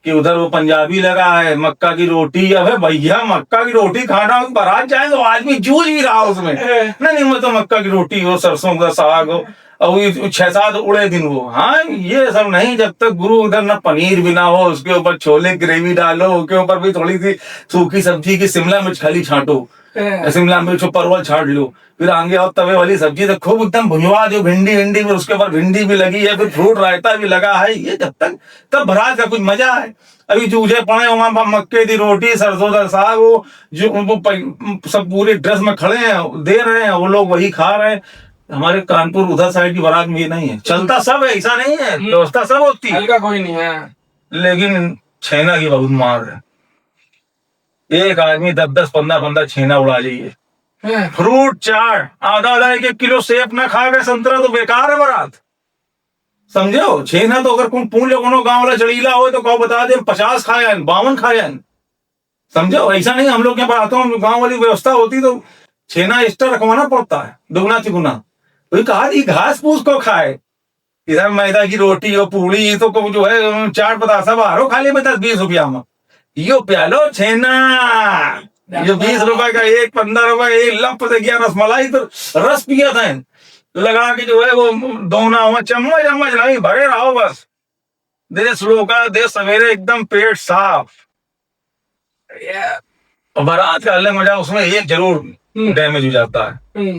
कि उधर वो पंजाबी लगा है, मक्का की रोटी। अब भैया मक्का की रोटी खाना बारात जाए तो आदमी जूझ ही रहा उसमें। नहीं मतलब मक्का की रोटी हो, सरसों का साग हो, और 6-7 उड़े दिन वो। हाँ, ये सब नहीं, जब तक गुरु उधर ना पनीर भी ना हो, उसके ऊपर छोले ग्रेवी डालो, उसके ऊपर भी थोड़ी सी सूखी सब्जी की शिमला मिर्च खाली छांटो, शिमला मिर्च परवल छाट लो, फिर आगे और तवे वाली सब्जी तो खूब एकदम भुजवा दो, भिंडी फिर उसके ऊपर भिंडी भी लगी है, फिर फ्रूट रायता भी लगा है। ये जब तक तब बारात का कुछ मजा है। अभी जूझे पड़े वहां मक्के की रोटी, सरसों का साग, वो जो वो सब पूरे ड्रेस में खड़े हैं, दे रहे हैं, वो लोग वही खा रहे हैं। हमारे कानपुर उधर साइड की बारात में ये नहीं है। चलता सब है, ऐसा नहीं है, व्यवस्था सब होती है, हल्का कोई नहीं है, लेकिन छेना की बहुत मार है। एक आदमी 10-10, 15-15 छेना उड़ा जाइए। फ्रूट चाट आधा 1-1 किलो सेब ना खा गए संतरा तो बेकार है बारात, समझो। छेना तो अगर पूछ लो कोनो गांव वाला चढ़ीला हो तो कहो बता दे 50 खाया 52 खाया, समझो। ऐसा नहीं, हम लोग यहाँ बारातों में गांव वाली व्यवस्था होती तो छेना एक्स्ट्रा रखवाना पड़ता है, दुगना तिगुना। वही कहा घास फूस को खाए, इधर मैदा की रोटी और पूड़ी तो जो है चाट बतासा बाहरों खा ले में 10-20 रुपया में यो प्यालो छेना। ये 20 रुपए का एक, 15 रुपए एक लंप से गया रसमलाई, तो रस पिया था लगा के जो है वो दोना हुआ, चम्मच नहीं भरे रहो बस। देश रोका दे सवेरे एकदम पेट साफ। बारात का अलग मजा, उसमें एक जरूर डैमेज हो जाता है।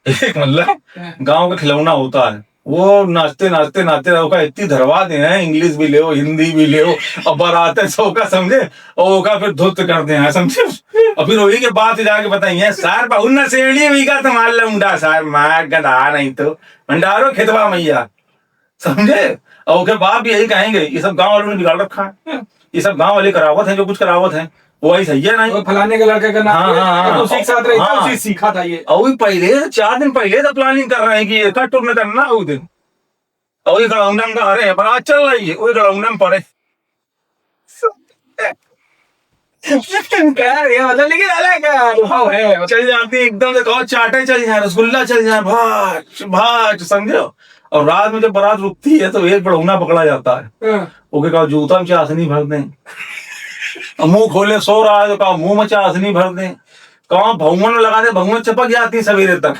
एक मतलब गांव का खिलौना होता है, वो नाचते नाचते ओका इतनी धरवा दे हैं, इंग्लिश भी ले हिंदी भी ले, और बाराते सो का समझे, और ओका फिर धुत कर दे हैं, समझे। और फिर वही के बात जाके बताइए सार बहुना सेड़ी भी का तुम्हारा लमुंडा सार मार गधा नहीं तो भंडारो खेतवा मैया, समझे। और उसके बाप भी यही कहेंगे ये सब गांव वालों ने बिगाड़ रखा है, ये सब गांव वाले करावत है, जो कुछ करावत है वो ऐसा ही है नहीं। फलाने के लड़के का नाम उसी के साथ रही था, उसी सीखा था ये। और पहले 4 दिन पहले तो प्लानिंग कर रहे हैं कि एक टूर में करना उस दिन, और ये गड़ौना में आ रहे हैं, बारात चल रही है, वही गड़ौना में पड़े मतलब, लेकिन अलग अनुभव है। चल जाती एकदम से, कहो चाटे चल जाए, रसगुल्ला चल जाए, भाज भाज, समझो। और रात में जब बारात रुकती है तो एक बड़ौना पकड़ा जाता है, ओके कहो जूता में चाशनी भर दें, मुंह खोले सो रहा है तो कहा मुंह में चाशनी भर दें, कहा भगवान में लगा दे, भगवान चपक जाती सवेरे तक।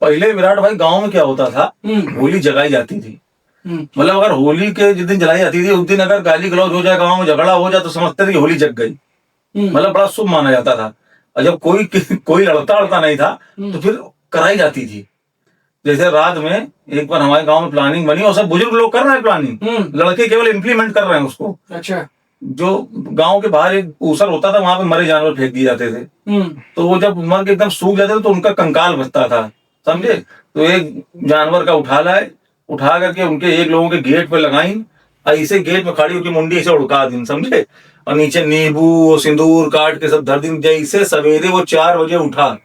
पहले विराट भाई गांव में क्या होता था, होली जगाई जाती थी, मतलब अगर होली के जिस दिन जलाई जाती थी उस दिन अगर गाली गलौज हो जाए, गाँव में झगड़ा हो जाए, तो समझते थे कि होली जग गई। मतलब बड़ा शुभ माना जाता था। और जब कोई लड़ता नहीं था तो फिर कराई जाती थी। जैसे रात में एक बार हमारे गांव में प्लानिंग बनी और सब बुजुर्ग लोग कर रहे हैं प्लानिंग, लड़के केवल इम्प्लीमेंट कर रहे हैं उसको। अच्छा। जो गांव के बाहर एक ऊसर होता था, वहां पे मरे जानवर फेंक दिए जाते थे। तो वो जब मर के एकदम सूख जाते थे तो उनका कंकाल बचता था, समझे। तो एक जानवर का उठा करके उनके एक लोगों के गेट पे लगाई, ऐसे गेट में खड़ी होकर मुंडी ऐसे उड़का दी, समझे। और नीचे नींबू और सिंदूर काट के सब धर दी। जैसे सवेरे वो 4 बजे उठा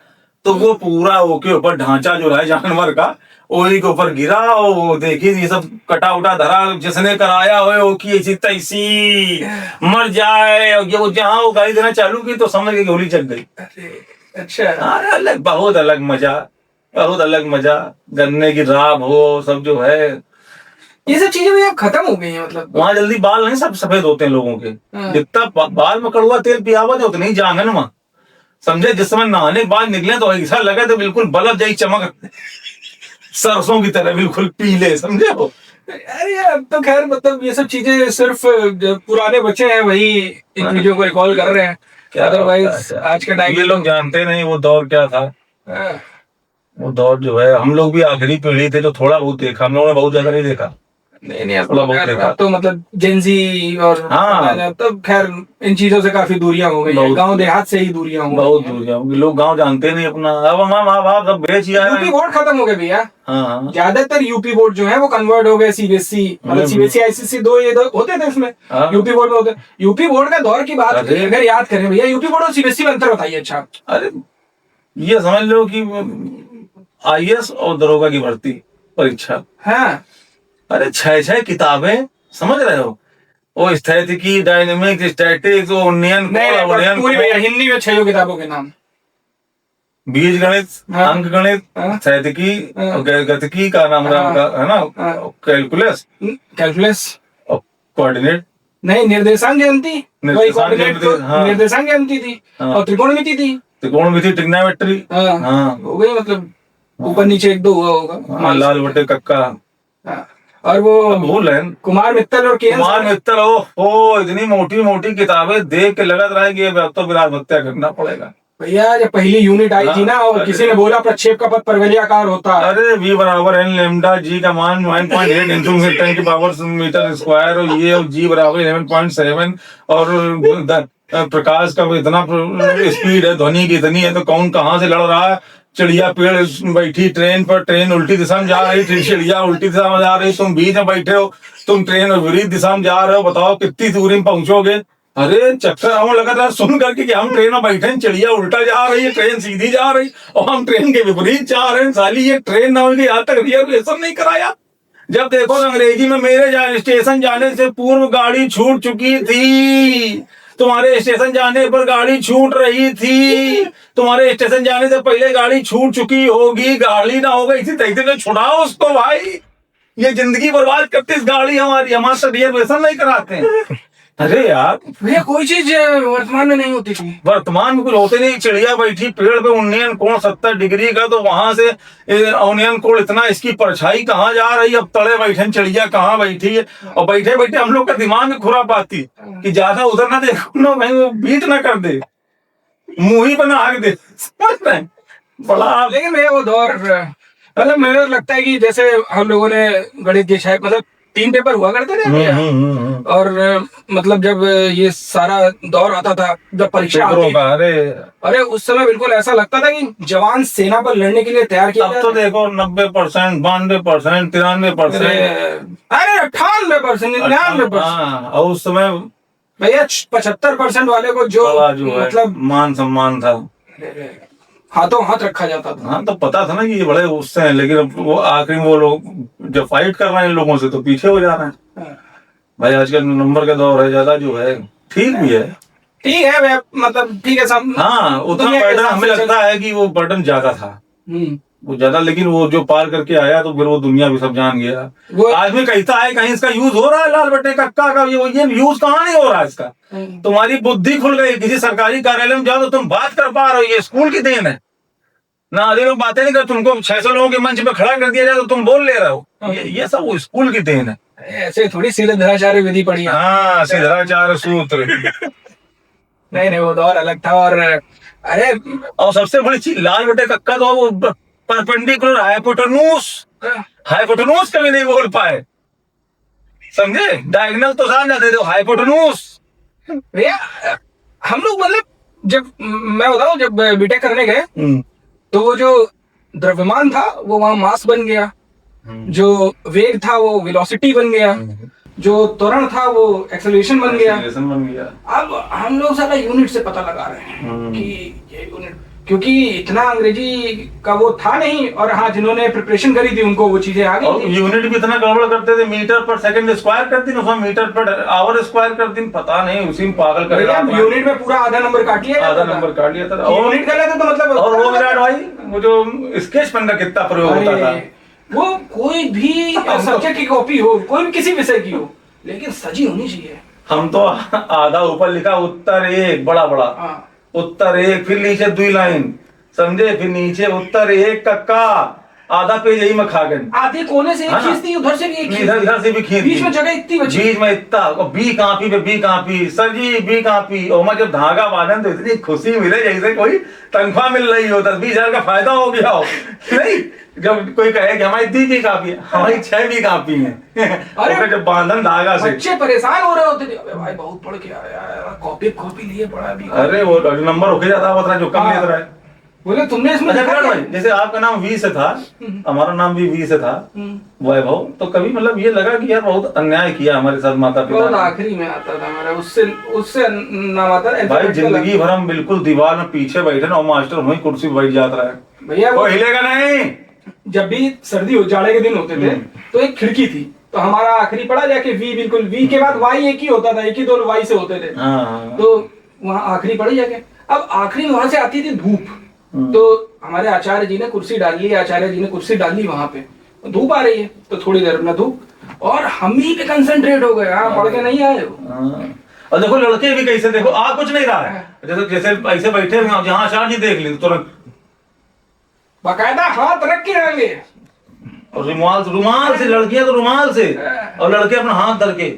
तो वो पूरा ओके ऊपर ढांचा जो है जानवर का वही के ऊपर गिरा। और वो देखी ये सब कटा उटा धरा, जिसने कराया हो कि ऐसी तैसी मर जाए। और ये वो जहाँ वो गाली देना चालू की तो समझ गए गोली चल गई। अच्छा। अरे अलग, बहुत अलग मजा। गन्ने की राब हो, सब जो है ये सब चीजें भी अब खत्म हो गई हैं। मतलब वहाँ जल्दी बाल नहीं सब सफेद होते हैं लोगों के। जितना बाल में कड़वा तेल पियावा तो उतनी जांगन में, समझे। जिस समय नहाने बाद निकले तो ऐसा लगे तो बिल्कुल बल्ब जैसी चमक सरसों की तरह बिल्कुल पीले, समझे हो। अरे अब तो खैर मतलब ये सब चीजें सिर्फ पुराने बच्चे हैं वही इन चीजों को रिकॉल कर रहे हैं। अदरवाइज आज के टाइम ये लोग जानते नहीं वो दौर क्या था। वो दौर जो है हम लोग भी आखिरी पीढ़ी थे जो थोड़ा बहुत देखा, हम लोगों ने बहुत ज्यादा नहीं देखा। नहीं अब तो मतलब जेंजी और तब खैर इन चीजों से काफी दूरियां हो गई हैं। गांव देहात से ही दूरियां हो गई, बहुत दूरियां हो गई। लोग गांव जानते नहीं अपना। अब हम आप सब बेच ही आए। यूपी बोर्ड खत्म हो गए भैया। ज्यादातर यूपी बोर्ड जो है वो कन्वर्ट हो गए सीबीएसई। मतलब सीबीएसई आईसीएसई दो ये होते थे उसमें। यूपी बोर्ड में होते। यूपी बोर्ड का दौर की बात अगर याद करें भैया, यूपी बोर्ड और सीबीएसई में अंतर बताइए। अच्छा, अरे ये समझ लो कि आईएएस और दरोगा की भर्ती परीक्षा। हाँ, अरे 6 किताबें, समझ रहे हो। वो स्थैतिकी, डायनेमिक्स, स्टैटिक्स, उन्नयन, हिंदी में 6 किताबों के नाम। बीज गणित, अंक गणित, स्थैतिकी, गतिकी का नाम है ना, कैलकुलस और कोऑर्डिनेट नहीं, निर्देशांक ज्यामिति थी और त्रिकोणमिति थी। ट्रिग्नोमेट्री हो गई। मतलब ऊपर नीचे 1-2 हुआ होगा। लाल बटे कक्का। और वो भूल है कुमार मित्तल ओ इतनी मोटी मोटी किताबें देख के लगा रहा है कि अब तो विराट हत्या करना पड़ेगा भैया। जब पहली यूनिट आई थी ना और किसी ने बोला प्रक्षेप का पथ परवलयाकार होता है। अरे V = n लैम्डा, G का मान 9.8 इंटू 10 की पावर मीटर स्क्वायर, और ये और G = 11.7 और प्रकाश का इतना स्पीड है, ध्वनि की इतनी है, तो कौन कहाँ से लड़ रहा है। चिड़िया पेड़ बैठी ट्रेन पर, ट्रेन उल्टी दिशा में जा रही थी, चिड़िया उल्टी दिशा में जा रही, तुम बीच में बैठे हो, तुम ट्रेन विपरीत दिशा में जा रहे हो, बताओ कितनी दूरी में पहुंचोगे। अरे चक्कर हमें लगा था सुन करके कि हम ट्रेन में बैठे हैं, चिड़िया उल्टा जा रही है, ट्रेन सीधी जा रही और हम ट्रेन के विपरीत जा रहे हैं। साली ये ट्रेन ना होगी, आज तक रिजर्वेशन नहीं कराया। जब देखो अंग्रेजी में मेरे स्टेशन जाने से पूर्व गाड़ी छूट चुकी थी, तुम्हारे स्टेशन जाने पर गाड़ी छूट रही थी, तुम्हारे स्टेशन जाने से पहले गाड़ी छूट चुकी होगी, गाड़ी ना होगा इसी तरीके से छुड़ाओ उसको भाई। ये जिंदगी बर्बाद करती इस गाड़ी हमारी, हमारे से रिजर्वेशन नहीं कराते हैं। अरे यार भैया कोई चीज वर्तमान में नहीं होती थी। वर्तमान में कुछ होते नहीं। चिड़िया बैठी पेड़ पे, उन्नयन कोण 70 डिग्री का, तो वहां से उन्नयन कोण इतना, इसकी परछाई कहाँ जा रही, अब तले बैठे चिड़िया कहाँ बैठी है। और बैठे बैठे हम लोग का दिमाग में खुरापाती कि ज्यादा उधर ना देखो ना भाई, वो बीट ना कर दे, मुंह ही बना आग दे, समझ रहे हैं बड़ा। लेकिन भैया वो दौर मतलब मेरे लगता है कि जैसे हम लोगों ने गणित के शायद मतलब 3 पेपर हुआ करते थे और मतलब जब ये सारा दौर आता था, जब परीक्षा आती थी, अरे उस समय बिल्कुल ऐसा लगता था कि जवान सेना पर लड़ने के लिए तैयार किया। अब तो देखो 90%, 92%, 93%, अरे 98%, 99%। और उस समय भैया 75% वाले को जो मतलब मान सम्मान था, हाथों हाथ रखा जाता था। हाँ, तो पता था ना कि ये बड़े उससे हैं, लेकिन अब वो आखिरी में वो लोग जब फाइट कर रहे हैं इन लोगों से तो पीछे हो जा रहे हैं। भाई आजकल नंबर का दौर है, ज्यादा जो है ठीक भी है, ठीक है भैया, मतलब ठीक है सब। हाँ, उतना बर्डन हमें लगता है कि वो बर्डन ज्यादा था, वो ज्यादा, लेकिन वो जो पार करके आया तो फिर वो दुनिया भी सब जान गया। आदमी कहता है कहीं इसका यूज हो रहा है, लाल बटे कक्का का ये यूज कहाँ नहीं हो रहा है इसका। तुम्हारी बुद्धि खुल गई, किसी सरकारी कार्यालय में जाओ तो तुम बात कर पा रहे हो, ये स्कूल की देन है। ना आधी लोग बातें नहीं कर, तुमको 600 लोगों के मंच पे खड़ा कर दिया जाए तो तुम बोल ले रहे हो। ये सब वो स्कूल की देन है। ऐसे थोड़ी शिलाधाराचार्य विधि पड़ी है। हाँ, शिलाचार्य सूत्र। नहीं नहीं, वो दौर अलग था। और अरे और सबसे बड़ी चीज, लाल बटे कक्का तो वो परपेंडिकुलर हाइपोटेन्यूज कभी नहीं बोल पाए, समझे? डायगोनल तो समझ जाते थे, हाइपोटेन्यूज। भैया हम लोग मतलब जब मैं बताऊं, जब बीटेक करने गए तो वो जो द्रव्यमान था वो वहां मास बन गया, जो वेग था वो वेलोसिटी बन गया, जो त्वरण था वो एक्सेलरेशन बन गया। अब हम लोग सारा यूनिट से पता लगा रहे हैं कि ये यूनिट, क्योंकि इतना अंग्रेजी का वो था नहीं। और हाँ, जिन्होंने प्रिपरेशन करी थी उनको वो चीजें आ गई थी। यूनिट भी इतना गड़बड़ करते थे, मीटर पर सेकंड स्क्वायर कर दी, मीटर पर आवर स्क्वायर कर दी, पता नहीं उसी में पागल कर दिया। यूनिट में पूरा आधा नंबर काट लिया, था। यूनिट गलत है तो मतलब। और वो विराट भाई, वो जो स्केच पेन का कितना प्रयोग होता था, वो कोई भी सब्जेक्ट की कॉपी हो, कोई भी किसी विषय की हो, लेकिन सजी होनी चाहिए। हम तो आधा ऊपर लिखा उत्तर 1 बड़ा बड़ा, उत्तर 1, फिर नीचे 2 लाइन, समझे? फिर नीचे उत्तर 1 कक्का, आधा पेज यही में खा गए। आधे कोने से एक खींच दी, उधर से भी एक, इधर से भी खींच दी, बीच में जगह इतनी बची, बीच में इतना। और बी कॉपी पे B copy, sir ji B copy. और मैं जब धागा बांधन तो इतनी खुशी मिले जैसे कोई तनख्वाह मिल रही हो, 10-20 हजार का फायदा हो गया हो। नहीं, जब कोई कहे कि हमारी 3 की कॉपी है, हमारी 6 भी कॉपी है। अरे जब बांधन धागा से बच्चे परेशान हो रहे होते थे, अबे भाई बहुत पढ़ के आया यार, कॉपी लिए पढ़ा भी। अरे वो नंबर होके जाता होता जो कम लेता है। बोले तुमने इसमें देखा भाई, जैसे आपका नाम वी से था, हमारा नाम भी वी से था, वैभव, तो कभी मतलब ये लगा कि यार बहुत अन्याय किया हमारे साथ माता पिता। बहुत आखिरी में आता था हमारा, उससे नाम आता है भाई। जिंदगी भर हम बिल्कुल दीवार में पीछे बैठे ना, और मास्टर वही कुर्सी पर बैठ जाता है भैया, वो हिलेगा नहीं। जब भी सर्दी जाड़े के दिन होते थे तो एक खिड़की थी, तो हमारा आखिरी पड़ा जाके वी, बिल्कुल वी के बाद वाई एक ही होता था, एक ही 2 वाई से होते थे। तो वहाँ आखिरी पड़ी जाके, अब आखिरी में वहां से आती थी धूप, तो हमारे आचार्य जी ने कुर्सी डाल ली, वहां पे धूप आ रही है, तो थोड़ी देर अपना धूप, और हम ही पे कंसंट्रेट हो गए। पढ़ के नहीं आए हो। और देखो लड़के भी कैसे, देखो आ कुछ नहीं रहा है, जैसे ऐसे बैठे हुए, जहाँ आचार्य जी देख ली तुरंत बाकायदा हाथ रख के आगे, और रुमाल से, लड़कियां तो रुमाल से, और लड़के अपना हाथ धर के।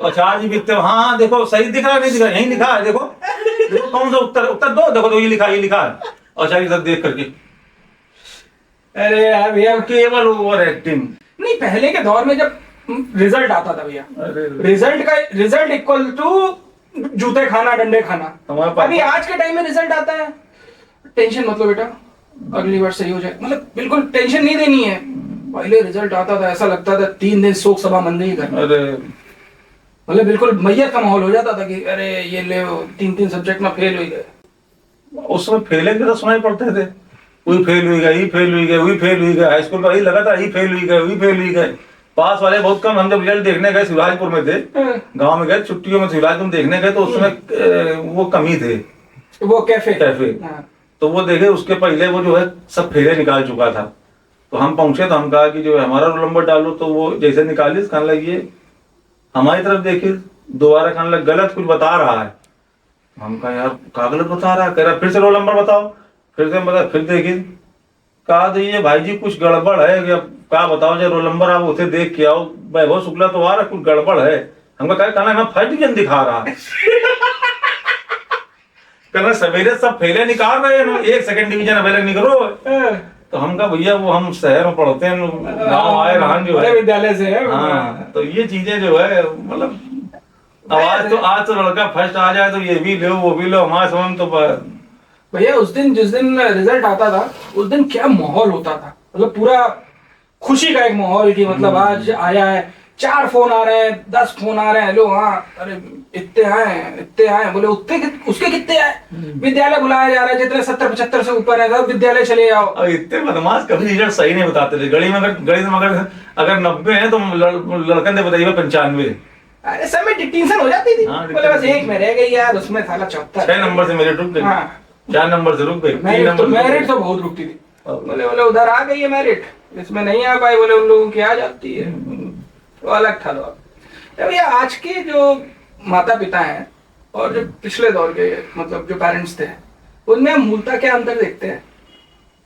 आचार्य जी बिकते, हाँ देखो सही दिख रहा, नहीं दिख रहा, यही लिखा है, देखो कौन सा उत्तर दो, देखो तो ये लिखा है। आचार्य जी देख करके, अरे यार भैया, केवल ओवर एक्टिंग। नहीं, पहले के दौर में जब रिजल्ट आता था भैया, रिजल्ट इक्वल टू जूते खाना, डंडे खाना। अभी आज के टाइम में रिजल्ट आता है, टेंशन मतलब बेटा अगली बार सही हो जाए, मतलब बिल्कुल टेंशन नहीं देनी है। पहले रिजल्ट आता था, ऐसा लगता था 3 दिन शोक सभा मंदी घर, मतलब बिल्कुल मैयत का माहौल हो जाता था कि अरे ये ले 3 सब्जेक्ट में फेल हो गए। उसमें फेले के तो सुनाई पड़ते थे, वही फेल हुई गई, वही फेल हुई गई। हाई स्कूल का यही लगा था, यही फेल हुई गए। पास वाले बहुत कम। हम जब रिजल्ट देखने गए, शिवराजपुर में थे, गांव में गए छुट्टियों में, शिवराजपुर में देखने गए, तो उसमें वो कमी थे, वो कैफे। तो वो देखे, उसके पहले वो जो है सब फेले निकाल चुका था। तो हम पहुंचे, तो हम कहा कि जो है हमारा रोल नंबर डालो, तो वो जैसे निकाली, कहने लगी हमारी तरफ देखिए, दोबारा कहने लग गलत कुछ बता रहा है। हम कहा यार क्या गलत बता रहा है? कह रहा फिर से रोल नंबर बताओ, फिर से बता, फिर देखिए, कहा तो ये भाई जी कुछ गड़बड़ है, क्या बताओ, जो रोल नंबर आप उसे देख के आओ, वैभव शुक्ला तो आ रहा, कुछ गड़बड़ है। हमको कहना मैं फर्स्ट डिवीजन दिखा रहा है। कहना सवेरे सब फेले निकाल रहे हैं, 1 सेकंड डिवीजन अवेलेबल नहीं करो। तो हम कहा भैया वो हम शहर में पढ़ते हैं, गाँव आए रहन जो है विद्यालय से है। हाँ, तो ये चीजें जो है मतलब आज तो लड़का फर्स्ट आ जाए तो ये भी लो वो भी लो, हमारे समय तो भैया उस दिन जिस दिन रिजल्ट आता था, उस दिन क्या माहौल होता था, मतलब पूरा खुशी का एक माहौल की, मतलब आज आया है, 4 फोन आ रहे हैं, 10 फोन आ रहे हैं, लो हाँ अरे इतने आए, बोले उसके कितने आए, विद्यालय बुलाया जा रहा है, जितने 70-75 से ऊपर है सब विद्यालय चले जाओ। इतने बदमाश कभी रिजल्ट सही नहीं बताते थे। गणित में अगर 90 है तो लड़कन ने बताइए 95। अरे सब में डिस्टिंक्शन हो जाती थी, बोले बस एक में रह गई यार, उसमें साला 74, 6 नंबर से मेरिट रुक गई, 4 नंबर से रुक गई, 3 नंबर मेरिट तो बहुत रुकती थी। बोले उधर आ गई है मेरिट, इसमें नहीं आ पाई, बोले उन लोगों की आ जाती है, तो अलग था। तो भैया आज के जो माता पिता हैं और जो पिछले दौर के मतलब जो पेरेंट्स थे उनमें मूलतः क्या अंतर देखते हैं?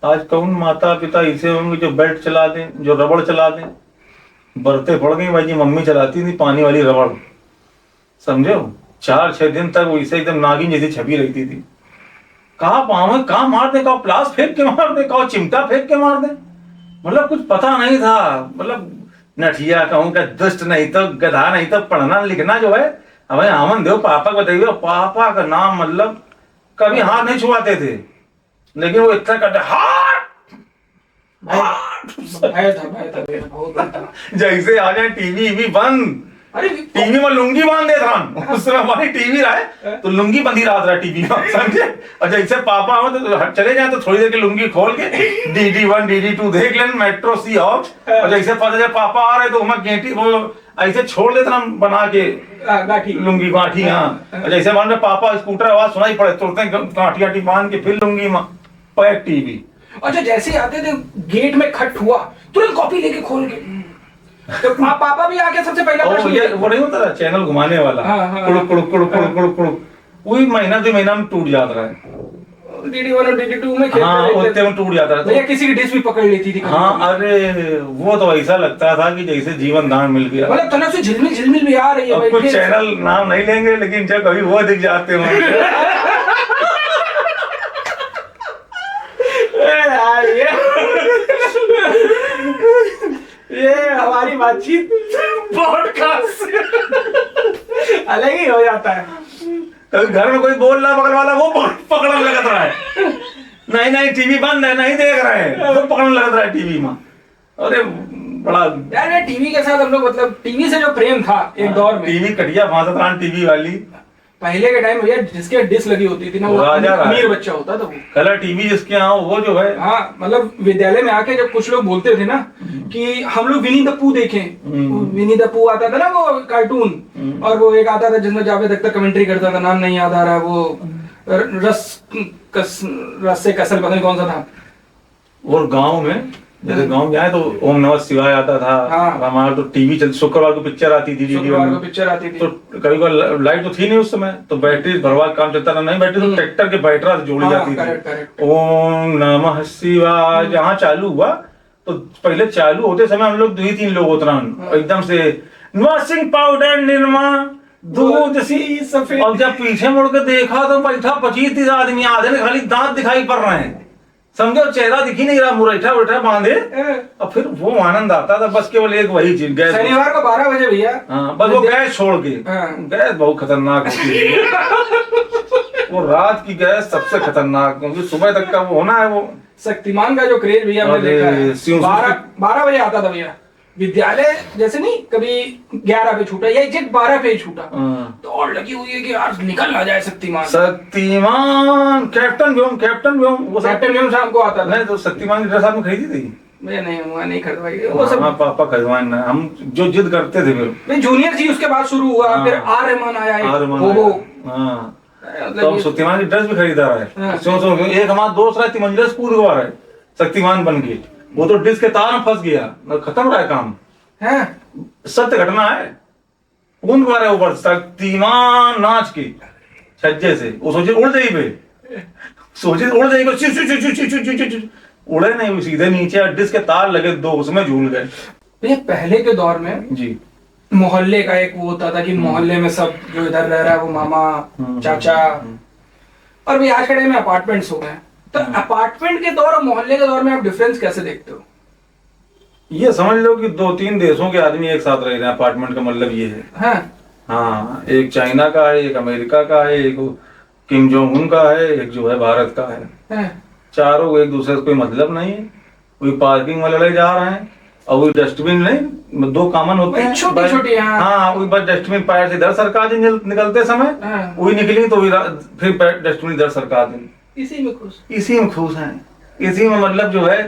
आज कौन माता पिता ऐसे होंगे जो बेल्ट चला दें, जो रबड़ चला दें। बरते पड़ गई भाई, जी मम्मी चलाती थी पानी वाली रबड़, समझो 4-6 दिन तक वैसे एकदम नागिन जैसी छपी रहती थी। कहाँ पाँव में कहाँ मार दे, कहाँ प्लास फेंक के मार दे, कहाँ चिमटा फेंक के मार दे, मतलब कुछ पता नहीं था। मतलब नठिया कहूँ का दुष्ट नहीं तो गधा नहीं तो पढ़ना लिखना जो है हमें आमन देव पापा को बताइए, पापा का नाम मतलब कभी हाथ नहीं छुआते थे, लेकिन वो इतना करते भय था मेरा, बहुत भय था। जैसे आ जाए टीवी भी बंद, अरे टीवी में लुंगी बांध दे था उस समय हमारी टीवी रहे तो लुंगी बंधी रात रहा टीवी में, समझे। और जैसे पापा हो तो चले जाए तो थोड़ी देर की लुंगी खोल के DD1 DD2 देख लें, मेट्रो सी ऑफ। और जैसे पता चले पापा आ रहे तो हमें गेंटी वो ऐसे छोड़ देते हम बना के गाठी लुंगी गाठी। हाँ जैसे मान रहे पापा स्कूटर आवाज सुनाई पड़े तुरंत गाठी गाठी बांध के फिर लुंगी में पैक टीवी। अच्छा जैसे ही आते थे गेट में खट हुआ तुरंत कॉपी लेके खोल के, तो पापा भी आके सबसे पहला प्रश्न वो नहीं होता चैनल घुमाने वाला, कुड़ुक कुड़ुक कुड़ुक कुड़ुक कुड़ुक कुड़ुक, वही महीना 2 महीना में टूट जाता है। DD1 और DD2 में हाँ उतने में टूट जाता है। भैया किसी की डिश भी पकड़ लेती थी। हाँ अरे वो तो ऐसा लगता था कि जैसे जीवन दान मिल गया, मतलब तलब से झिलमिल भी आ रही है। कुछ चैनल नाम नहीं लेंगे लेकिन जब कभी वो दिख जाते हैं ये हमारी बातचीत पॉडकास्ट अलग ही हो जाता है। कभी घर में कोई बोल रहा बगल वाला वो पकड़ने लग रहा है, नहीं टीवी बंद है नहीं देख रहे हैं, वो पकड़ने लग रहा है टीवी में। अरे बड़ा यार टीवी के साथ हम लोग मतलब टीवी से जो प्रेम था एक दौर में, टीवी कटिया भाषा था टीवी वाली। पहले के टाइम भैया जिसके डिश लगी होती थी ना वो अमीर बच्चा होता था। वो कलर टीवी जिसके यहाँ वो जो है, हाँ मतलब विद्यालय में आके जब कुछ लोग बोलते थे ना कि हम लोग विनी द पू देखें, विनी द पू आता था ना वो कार्टून, और वो एक आता था जिसमें जावेद अख्तर कमेंट्री करता था, नाम नहीं याद आ रहा है, वो रस से कसल पता नहीं कौन सा था। और गाँव में जैसे गाँव में आए तो ओम नमः शिवाय आता था। हाँ। हमारा तो टीवी चल शुक्रवार को पिक्चर आती थी, शुक्रवार को पिक्चर आती थी। तो कभी कभी लाइट तो थी नहीं उस समय तो बैटरी भरवा काम चलता था, नहीं बैटरी तो ट्रैक्टर के बैटरा से जोड़ी जाती थी। ओम नमः शिवाय जहाँ चालू हुआ तो पहले चालू होते समय हम लोग 2-3 लोग उतरा एकदम से वॉशिंग पाउडर निरमा दूध सी सफेद, और जब पीछे मुड़ के देखा तो बैठा 25-30 आदमी, आधे ने खाली दांत दिखाई पड़ रहे हैं, समझो चेहरा दिख ही नहीं रहा, मुरैठा उठा बांधे। और फिर वो आनंद आता था बस केवल एक वही चीज, गैस। शनिवार को 12 बजे भैया, हाँ बस वो गैस छोड़ के, गैस बहुत खतरनाक होती है वो रात की गैस सबसे खतरनाक, क्योंकि सुबह तक का वो होना है। वो शक्तिमान का जो क्रेज भैया हमने देखा है, 12 बजे आता था भैया विद्यालय, जैसे नहीं कभी 11 पे छूटा या एग्जैक्ट 12 पे छूटा तो और लगी हुई है कि यार निकल ना जाए शक्तिमान। कैप्टन व्योम वो कैप्टन व्योम शाम को आता था। नहीं तो शक्तिमान की ड्रेस आपने खरीदी थी? मैं नहीं खरीदवाई वो सब। हाँ पापा खरीदवाए, हम जो जिद करते थे फिर जूनियर जी उसके बाद शुरू हुआ। फिर आर रहमान आया, तो शक्तिमान की ड्रेस भी खरीदा रहा है। एक हमारा दोस्त रहा तिमंजरा स्कूल हुआ है शक्तिमान बन के, वो तो डिस्क के तार में फंस गया, खत्म रहा है काम है, सत्य घटना है। कौन मारे ऊपर शक्तिमान नाच के छज्जे से, वो सोचे उड़ जाई पे, सोचे उड़ जाई पे, उड़े नहीं, सीधे नीचे डिस्क के तार लगे 2, उसमें झूल गए। भैया पहले के दौर में जी मोहल्ले का एक वो होता था कि मोहल्ले में सब जो इधर रह रहा है वो मामा चाचा, और भी आज के टाइम में अपार्टमेंट्स हो गए। तो अपार्टमेंट के दौर और मोहल्ले के दौर में आप डिफरेंस कैसे देखते हो? ये समझ लो कि 2-3 देशों के आदमी एक साथ रह रहे हैं। अपार्टमेंट का मतलब ये है। हाँ एक चाइना का है, एक अमेरिका का है, एक किम जोंग उन का है, एक जो है भारत का है। चारों एक दूसरे से कोई मतलब नहीं है। कोई पार्किंग में लड़े जा रहे हैं और वही डस्टबिन नहीं, 2 कॉमन होते हैं छोटी। हाँ वही बस डस्टबिन पैर से इधर सरका दी निकलते समय, वही निकली तो फिर डस्टबिन इधर सरका दी। इसी में खुश हैं। इसी में मतलब जो है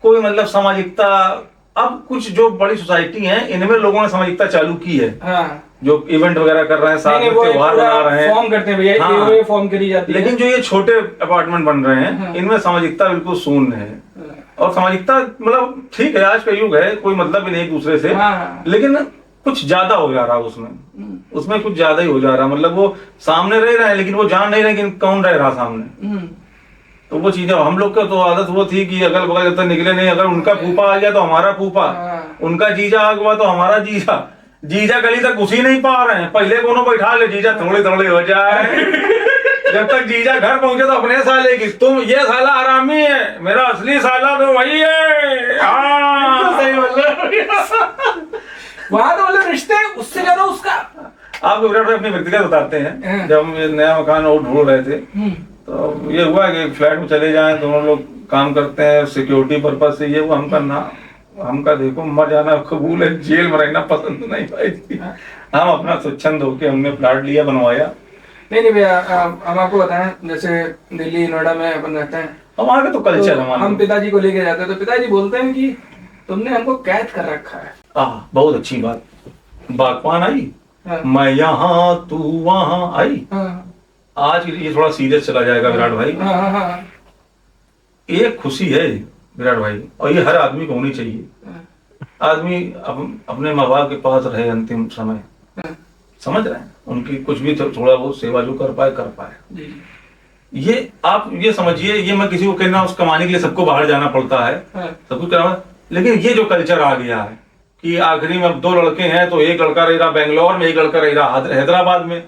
कोई मतलब सामाजिकता, अब कुछ जो बड़ी सोसाइटी है इनमें लोगों ने सामाजिकता चालू की है। जो इवेंट वगैरह कर रहे हैं, साथ में त्योहार मना रहे हैं, फॉर्म करते हैं भैया। हाँ, फॉर्म करी जाती है। लेकिन जो ये छोटे अपार्टमेंट बन रहे हैं इनमें सामाजिकता बिल्कुल शून्य है। और सामाजिकता मतलब ठीक है आज का युग है, कोई मतलब भी नहीं एक दूसरे से, लेकिन कुछ ज्यादा हो जा रहा उसमें कुछ ज्यादा ही हो जा रहा, मतलब वो सामने रह रहे हैं लेकिन वो जान नहीं रहे कि कौन रह रहा सामने। तो वो चीजें हम लोग का तो आदत वो थी कि अगल बगल जब तक निकले नहीं, अगर उनका फूफा आ गया तो हमारा फूफा, उनका जीजा आ गया तो हमारा जीजा, जीजा गली तक घुस ही नहीं पा रहे हैं, पहले कोनो बैठा ले जीजा थोड़े थोड़े हो जाए जब तक जीजा घर पहुंचे तो अपने साले की, तुम ये साला हरामी है, मेरा असली साला तो वही है। सही वहां तो मतलब रिश्ते उससे ज्यादा उसका। आपको विराट भाई अपनी व्यक्तिगत बताते हैं, जब हम ये नया मकान और ढूंढ रहे थे तो ये हुआ कि फ्लैट में चले जाएं, दोनों लोग काम करते हैं सिक्योरिटी पर्पज से, ये वो हमका देखो मर जाना कबूल है, जेल में रहना पसंद नहीं भाई थी। हम अपना स्वच्छंद होके हमने फ्लैट लिया, बनवाया। नहीं भैया, हम आपको बताएं, जैसे दिल्ली नोएडा में अपन रहते हैं, हमारे तो कल्चर तो हम पिताजी को लेके जाते हैं तो पिताजी बोलते हैं कि तुमने हमको कैद कर रखा है। बहुत अच्छी बात, बागबान आई, हाँ। मैं यहाँ तू वहाँ आई। आज ये थोड़ा सीरियस चला जाएगा विराट भाई। एक खुशी है विराट भाई, और ये हर आदमी को होनी चाहिए। आदमी अपने माँ बाप के पास रहे अंतिम समय, समझ रहे हैं, उनकी कुछ भी थोड़ा बहुत सेवा जो कर पाए। ये आप ये समझिए, ये मैं किसी को कहना उस कमाने के लिए सबको बाहर जाना पड़ता है, सब कुछ करना, लेकिन ये जो कल्चर आ गया है कि आखिरी में अब 2 लड़के हैं तो एक लड़का रह रहा बेंगलोर में, एक लड़का रह रहा हैदराबाद में।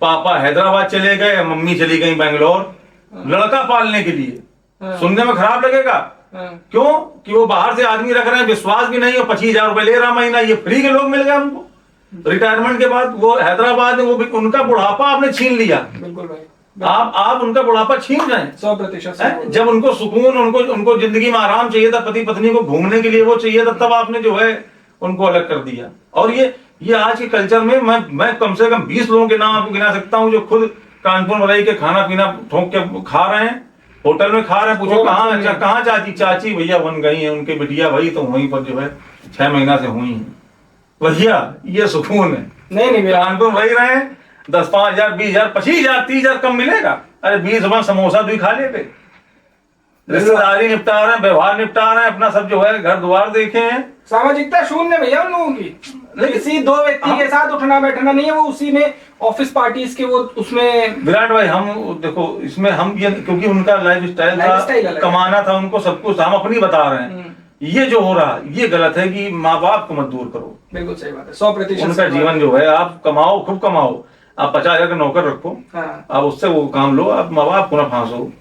पापा हैदराबाद चले गए, मम्मी चली गई बेंगलोर लड़का पालने के लिए। सुनने में खराब लगेगा, क्यों कि वो बाहर से आदमी रख रहे हैं, विश्वास भी नहीं है, 25,000 रुपए ले रहा महीना, ये फ्री के लोग मिल गए हमको। रिटायरमेंट के बाद वो हैदराबाद में, वो उनका बुढ़ापा आपने छीन लिया। बिल्कुल भाई, आप उनका बुढ़ापा छीन रहे हैं 100%। जब उनको सुकून, उनको जिंदगी में आराम चाहिए था, पति पत्नी को घूमने के लिए वो चाहिए था, तब आपने जो है उनको अलग कर दिया। और ये आज के कल्चर में मैं कम से कम 20 लोगों के नाम आपको गिना सकता हूँ जो खुद कानपुर में रह के खाना पीना ठोक के खा रहे हैं, होटल में खा रहे हैं। पूछो कहाँ चाची भैया बन गई है, उनके बिटिया भाई तो वहीं पर जो है 6 महीना से हुई है भैया, ये सुकून है। नहीं कानपुर में रह रहे हैं, 10, 5,000, 20,000, 25,000, 30,000 कम मिलेगा। अरे 20 रुपए समोसा भी खा लेते, रिश्तेदारी निपटा रहे हैं, व्यवहार निपटा रहे हैं, अपना सब जो है घर द्वार देखे हैं। सामाजिकता शून्य भैया उन लोगों की, किसी 2 व्यक्ति के साथ उठना बैठना नहीं है, वो उसी में ऑफिस पार्टीज के वो उसमें। विराट भाई हम देखो इसमें हम ये, क्योंकि उनका लाइफ स्टाइल था, कमाना था उनको, सब कुछ हम अपनी बता रहे हैं। ये जो हो रहा ये गलत है कि माँ बाप को मत दूर करो। बिल्कुल सही बात है, 100%। उनका जीवन जो है, आप कमाओ, खूब कमाओ, आप 50,000 का नौकर रखो, आप उससे वो काम लो, आप माँ बाप को ना फांसो।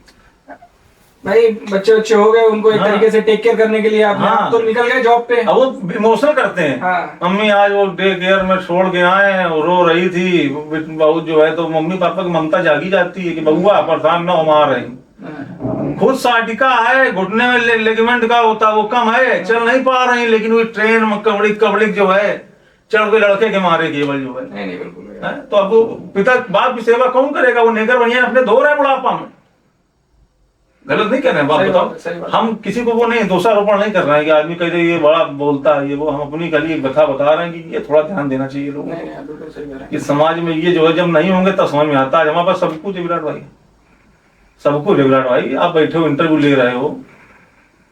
भाई बच्चे हो गए, उनको एक तरीके से टेक केयर करने के लिए आप तो निकल गए जॉब पे। वो इमोशनल करते हैं। मम्मी आज वो डे केयर में छोड़ के आए, रो रही थी बहू जो है, तो मम्मी पापा की ममता जागी जाती है कि बउआ परेशान न हो, मार रही। खुद साटिका है, घुटने में लिगामेंट का होता वो कम है, चल नहीं पा रही, लेकिन वो ट्रेन में कबड़ी जो है चढ़ के लड़के के मारे केवल जो है। नहीं बिल्कुल। तो अब वो पिता बाप की सेवा कौन करेगा? वो नेकर बनिया अपने धो रहे हैं बुढ़ापा में। गलत नहीं कर रहे हैं, बात बताओ। हम किसी को वो नहीं दोषारोपण नहीं कर रहे हैं कि आदमी कहते ये बड़ा बोलता है, ये वो, हम अपनी खाली बता रहे हैं कि ये थोड़ा ध्यान देना चाहिए लोगों को कि समाज में ये जो है जब नहीं होंगे तब समझ में आता है। हमारे पास सब कुछ है विराट भाई, सब कुछ है विराट भाई। आप बैठे हो, इंटरव्यू ले रहे हो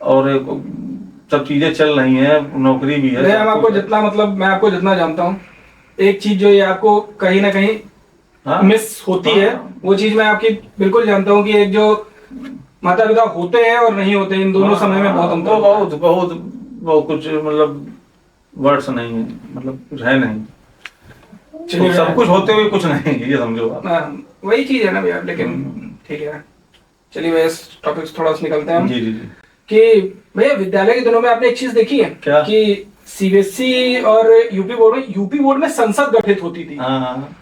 और सब चीजें चल रही हैं, नौकरी भी है। मैं आपको जितना जानता हूँ, एक चीज जो ये आपको कहीं ना कहीं मिस होती है, वो चीज मैं आपकी बिल्कुल जानता हूँ कि एक जो माता पिता होते हैं और नहीं होते, इन दोनों समय में बहुत अंतर। बहुत कुछ, मतलब वर्ड्स नहीं है, मतलब कुछ है नहीं। तो सब कुछ होते हुए कुछ नहीं है, ये समझो आप। वही चीज है ना भैया, लेकिन ठीक है, चलिए भैया इस टॉपिक से थोड़ा निकलते हैं हम। जी कि भैया विद्यालय के दिनों में आपने एक चीज देखी है क्या? कि सीबीएसई और यूपी बोर्ड में संसद गठित होती थी।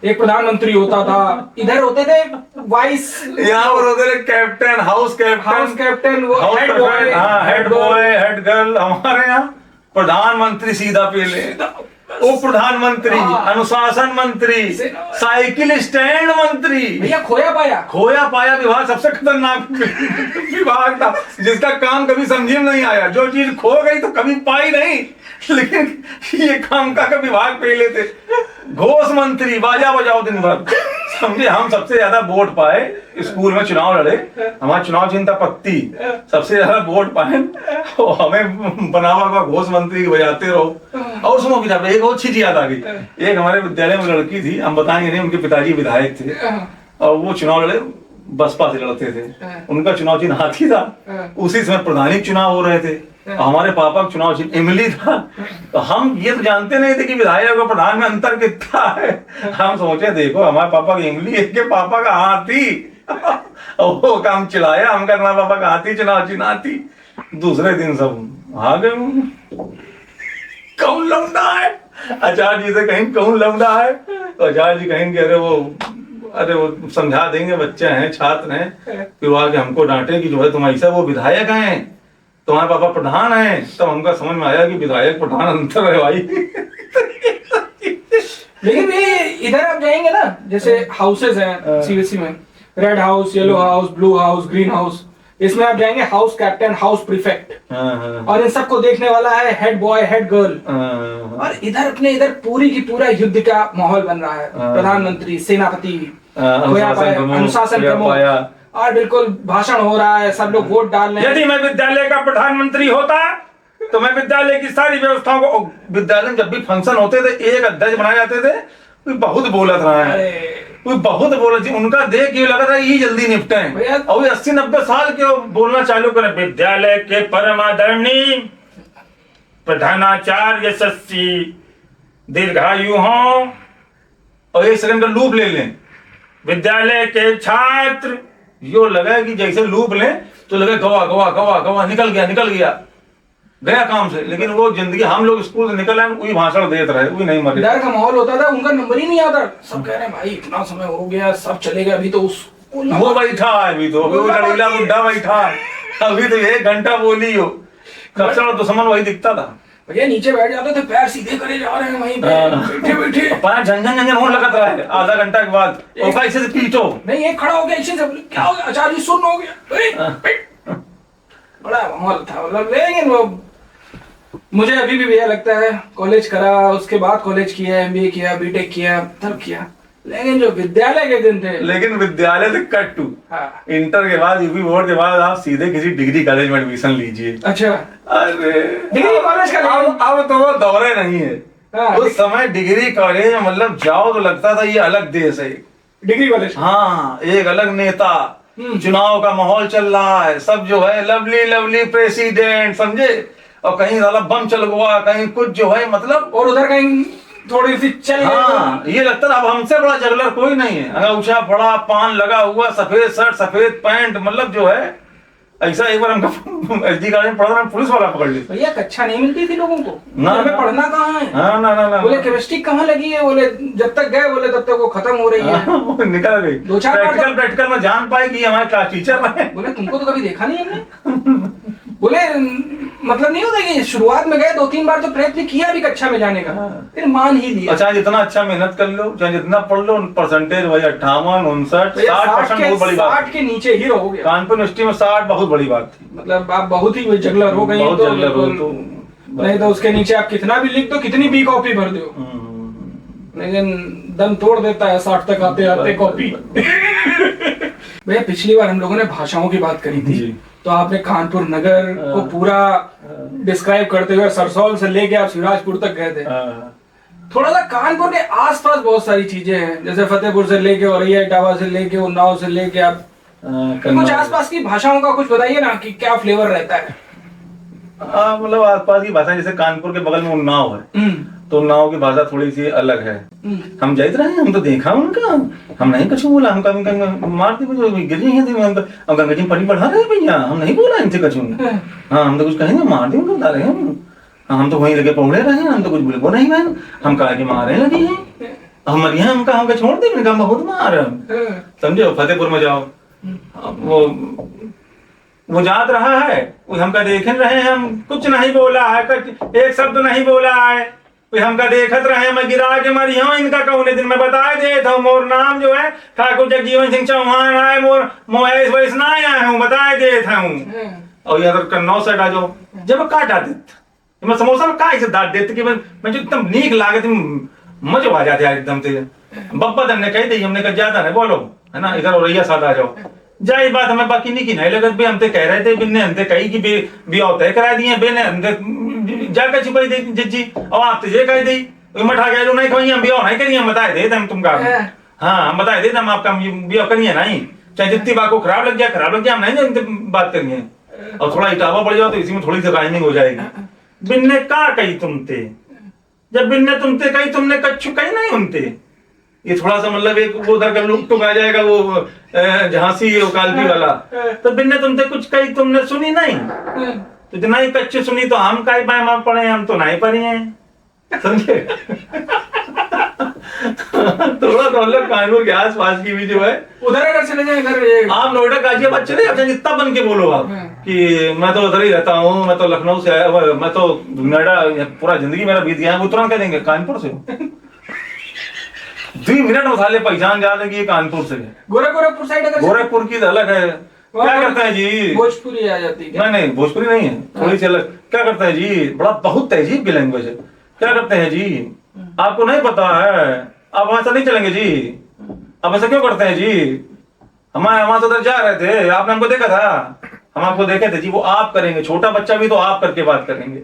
एक प्रधानमंत्री होता था, इधर होते थे वाइस, यहाँ पर होते थे कैप्टन, हाउस कैप्टन, वो हेड बॉय, हेड गर्ल। हमारे यहाँ प्रधानमंत्री सीधा पहले, उप प्रधानमंत्री, अनुशासन मंत्री, साइकिल स्टैंड मंत्री। भैया खोया पाया विभाग सबसे खतरनाक विभाग था, जिसका काम कभी समझे में नहीं आया। जो चीज खो गई तो कभी पाई नहीं, लेकिन ये काम का विभाग पहले थे। घोष मंत्री, बाजा बजाओ दिन भर, समझे, हम सबसे ज्यादा वोट पाए, स्कूल में चुनाव लड़े, हमारा चुनाव चिन्ह था पत्ती, सबसे ज्यादा वोट पाए, और हमें बनावा हुआ घोष मंत्री बजाते रहो। और सुनो विधायक, एक और चीज याद आ गई, एक हमारे विद्यालय में लड़की थी, हम बताएंगे नहीं, उनके पिताजी विधायक थे और वो चुनाव लड़े, बसपा से लड़ते थे, उनका चुनाव चिन्ह हाथी था, उसी समय प्रधानी चुनाव हो रहे थे, हमारे पापा का चुनाव चिन्ह इमली था। तो हम ये तो जानते नहीं थे कि विधायक और प्रधान में अंतर कितना है। हम सोचे देखो हमारे पापा की इमली, एक के पापा का हाथी, वो काम चिल्लाया, हम करना पापा का हाथी, चुनाव चिन्ह हाथी। दूसरे दिन सब आ गए, कौन लौंडा है, आचार्य जी से कहीं कौन लौंडा है, तो आचार्य जी कहेंगे अरे वो समझा देंगे, बच्चे हैं, छात्र हैं, फिर वो आके हमको डांटे कि जो है तुम ऐसा, वो विधायक हैं, तुम्हारे पापा प्रधान हैं। तब हमका समझ में आया कि विधायक प्रधान अंतर है भाई। लेकिन ये इधर आप जाएंगे ना, जैसे हाउसेज हैं सीबीएसई में, red house, yellow house, blue house, green house, इसमें आप जाएंगे हाउस कैप्टन, हाउस प्रीफेक्ट, और इन सबको देखने वाला है हेड बॉय, हेड गर्ल। और इधर पूरी की पूरा युद्ध का माहौल बन रहा है, प्रधानमंत्री, सेनापति, अनुशासन प्रमुख, और बिल्कुल भाषण हो रहा है, सब लोग वोट डाल रहे हैं। यदि मैं विद्यालय का प्रधानमंत्री होता तो मैं विद्यालय की सारी व्यवस्थाओं को, विद्यालय में जब भी फंक्शन होते थे, एक अध्यक्ष बनाए जाते थे, कोई बहुत बोलत रहा है, कोई बहुत बोलत, उनका देख के लगा था ये जल्दी निपटे, और 80-90 साल के बोलना चालू करें, विद्यालय के परम आदरणीय प्रधानाचार्य यशस्वी दीर्घायु हों, और एक सेकंड का लूप ले लें, विद्यालय के छात्र, यो लगा कि जैसे लूप लें तो लगे गवा गवा गवा गवा, निकल गया काम से। लेकिन वो जिंदगी, हम लोग स्कूल से निकल आए, वही भाषण देते रहे, वही नहीं मरे। डर का माहौल होता था, उनका नंबर ही नहीं आता, सब कह रहे हैं भाई इतना समय हो गया, सब चले गए, अभी तो वो बैठा है, अभी तो वो लड़ीला बुड्ढा बैठा है, अभी तो 1 घंटा बोली हो, सबसे बड़ा दुश्मन वही दिखता था। भैया नीचे बैठ जाते थे, पैर सीधे करे जा रहे हैं वहीं पे, बैठे पैर झंझन होने लगता है आधा घंटा के बाद, ऐसे से पीटो नहीं, एक खड़ा हो गया, ऐसे से क्या हो गया, आचार्य सुन्न हो गया, बड़ा माहौल था। मतलब लेकिन वो मुझे अभी भी भैया लगता है, कॉलेज करा, उसके बाद कॉलेज किया, एमबीए किया, बीटेक किया, तब किया, लेकिन जो विद्यालय के दिन थे, लेकिन विद्यालय से कट टू इंटर के बाद, यूपी बोर्ड के बाद आप सीधे किसी डिग्री कॉलेज में एडमिशन लीजिए। अच्छा, अरे डिग्री कॉलेज का अब तो वो दौरे नहीं है। उस समय डिग्री कॉलेज में मतलब जाओ तो लगता था ये अलग देश है, डिग्री कॉलेज, हाँ, एक अलग नेता, चुनाव का माहौल चल रहा है, सब जो है लवली लवली प्रेसिडेंट, समझे, और कहीं साला बम चल गया, कहीं कुछ जो है, मतलब, और उधर कहीं थोड़ी सी चल, हाँ, ये लगता था अब हमसे बड़ा जगलर कोई नहीं है, अंगूठा बड़ा, पान लगा हुआ, सफेद शर्ट, सफेद पैंट, मतलब जो है ऐसा। एक बार हमको एसडी कॉलेज में पढ़ा, पुलिस वाला पकड़ लिया। भैया कक्षा नहीं मिलती थी लोगों को, ना, हमें पढ़ना कहाँ है, हाँ, ना, बोले केमिस्ट्री कहाँ लगी है, बोले जब तक गए, बोले तब तक वो खत्म हो रही है, निकल गई। 2-4 प्रैक्टिकल में जान पाए कि हमारे क्लास टीचर रहे, बोले तुमको तो कभी देखा नहीं हमने। बोले मतलब नहीं होता कि शुरुआत में गए, 2-3 बार तो प्रयत्न किया भी कक्षा में जाने का, फिर मान ही लिया। अच्छा, जितना अच्छा मेहनत कर लो, चाहे जितना पढ़ लो, परसेंटेज भाई 58, 59, 60% बहुत बड़ी बात, 60 के नीचे ही रहोगे। कानपुर यूनिवर्सिटी में 60 बहुत बड़ी बात थी, मतलब आप बहुत ही जगलर हो गई, नहीं तो उसके नीचे आप कितना भी लिख दो, कितनी भी कॉपी भर दो, लेकिन दम तोड़ देता है 60 तक आते आते कॉपी। भैया पिछली बार हम लोगों ने भाषाओं की बात करी थी, तो आपने कानपुर नगर को पूरा डिस्क्राइब करते हुए सरसौल से लेके आप शिवराजपुर तक गए थे। थोड़ा सा कानपुर के आसपास बहुत सारी चीजें हैं, जैसे फतेहपुर से लेके औरैया इटावा से लेके उन्नाव से लेके आप कुछ आसपास की भाषाओं का कुछ बताइए ना कि क्या फ्लेवर रहता है। मतलब आसपास की भाषा, जैसे कानपुर के बगल में उन्नाव है, तो उन्नाव की भाषा थोड़ी सी अलग है। हम जाते रहे, हम तो देखा उनका, हम नहीं कुछ बोला, हम मारती गिरी हम गंगा जी पानी बढ़ा रहे भैया, हम नहीं बोला इनसे कछु, हाँ, हम तो कुछ कहेंगे मार दी बता रहे हम तो वहीं लगे पौड़े रहे, हम तो कुछ बोले नहीं बहन, हम कहा कि मारे लगे हैं, हमारे यहाँ हमका छोड़ दे, मैंने कहा बहुत मार, समझो। फतेहपुर में जाओ, वो जात रहा है, हमका देख रहे हैं, हम कुछ नहीं बोला है, एक शब्द नहीं बोला है, हमका देखत रहे, मैं गिरा के मरी हूँ, इनका कौने दिन में बताए दे था, मोर नाम जो है ठाकुर जगजीवन सिंह चौहान है, मोर मोहेश वैष्णव आया हूँ, बताए दे था हूँ। और यार कन्नौज साइड आ जाओ, जब काट आते मैं समोसा में का ऐसे दांत देते कि मैं जो एकदम नीक लागे, मजा आ जाते यार एकदम से, बप्पा हमने कही थी, हमने कहा ज्यादा नहीं बोलो, है ना, इधर औरैया साथ आ जाओ। जाहिर बात हमें बाकी नहीं की नहीं लगत भी, हम तो कह रहे थे, बिन्ने हमने कही कि भी तय करा दिए, बेने हमने जाकर छिपाई दी जिज्जी, और आप तो ये कह दी मठा गया नहीं खोई, हम बिया नहीं करिए, हम बताए दे हम तुमका, हाँ हम बताए दे हम आपका बिया करिए नहीं, चाहे जितनी बात को खराब लग जाए, हम नहीं बात करिए, और थोड़ा इटावा बढ़ जाओ तो इसी में थोड़ी सी राइमिंग हो जाएगी। बिन्ने का कही तुमते, जब बिन्ने तुमते कही, तुमने कच्छु कही नहीं उनते, ये थोड़ा सा मतलब एक वो उधर का लुक टुक आ जाएगा, वो झांसी कालपी वाला, तो बिन्ने तुमते कुछ कही तुमने सुनी नहीं, तो जितना ही कच्चे सुनी तो हम काई पाए मां पड़े, हम तो नहीं पढ़ी हैं, समझे। थोड़ा तो मतलब कानपुर के आस पास की भी जो है उधर अगर चले जाए, इधर आप नोएडा गाजियाबाद चले जाते, जितना बन के बोलो आप कि मैं तो उधर ही रहता हूँ, मैं तो लखनऊ से आया, मैं तो नोएडा पूरा जिंदगी मेरा बीत गया है, वो तुरंत कह देंगे कानपुर से। 2 मिनट में साले पहचान जा देंगे ये कानपुर से। गोरखपुर साइड अगर गोरखपुर की अलग है, क्या करते हैं जी, भोजपुरी आ जाती है। नहीं भोजपुरी नहीं है, थोड़ी सी अलग। क्या करते हैं जी, बड़ा बहुत तहजीब की लैंग्वेज है। क्या करते हैं जी, आपको नहीं पता है, आप वहां से नहीं चलेंगे जी, आप ऐसा क्यों करते हैं जी, हमारे वहां से उधर जा रहे थे, आपने हमको देखा था, हम आपको देखे थे जी, वो आप करेंगे, छोटा बच्चा भी तो आप करके बात करेंगे।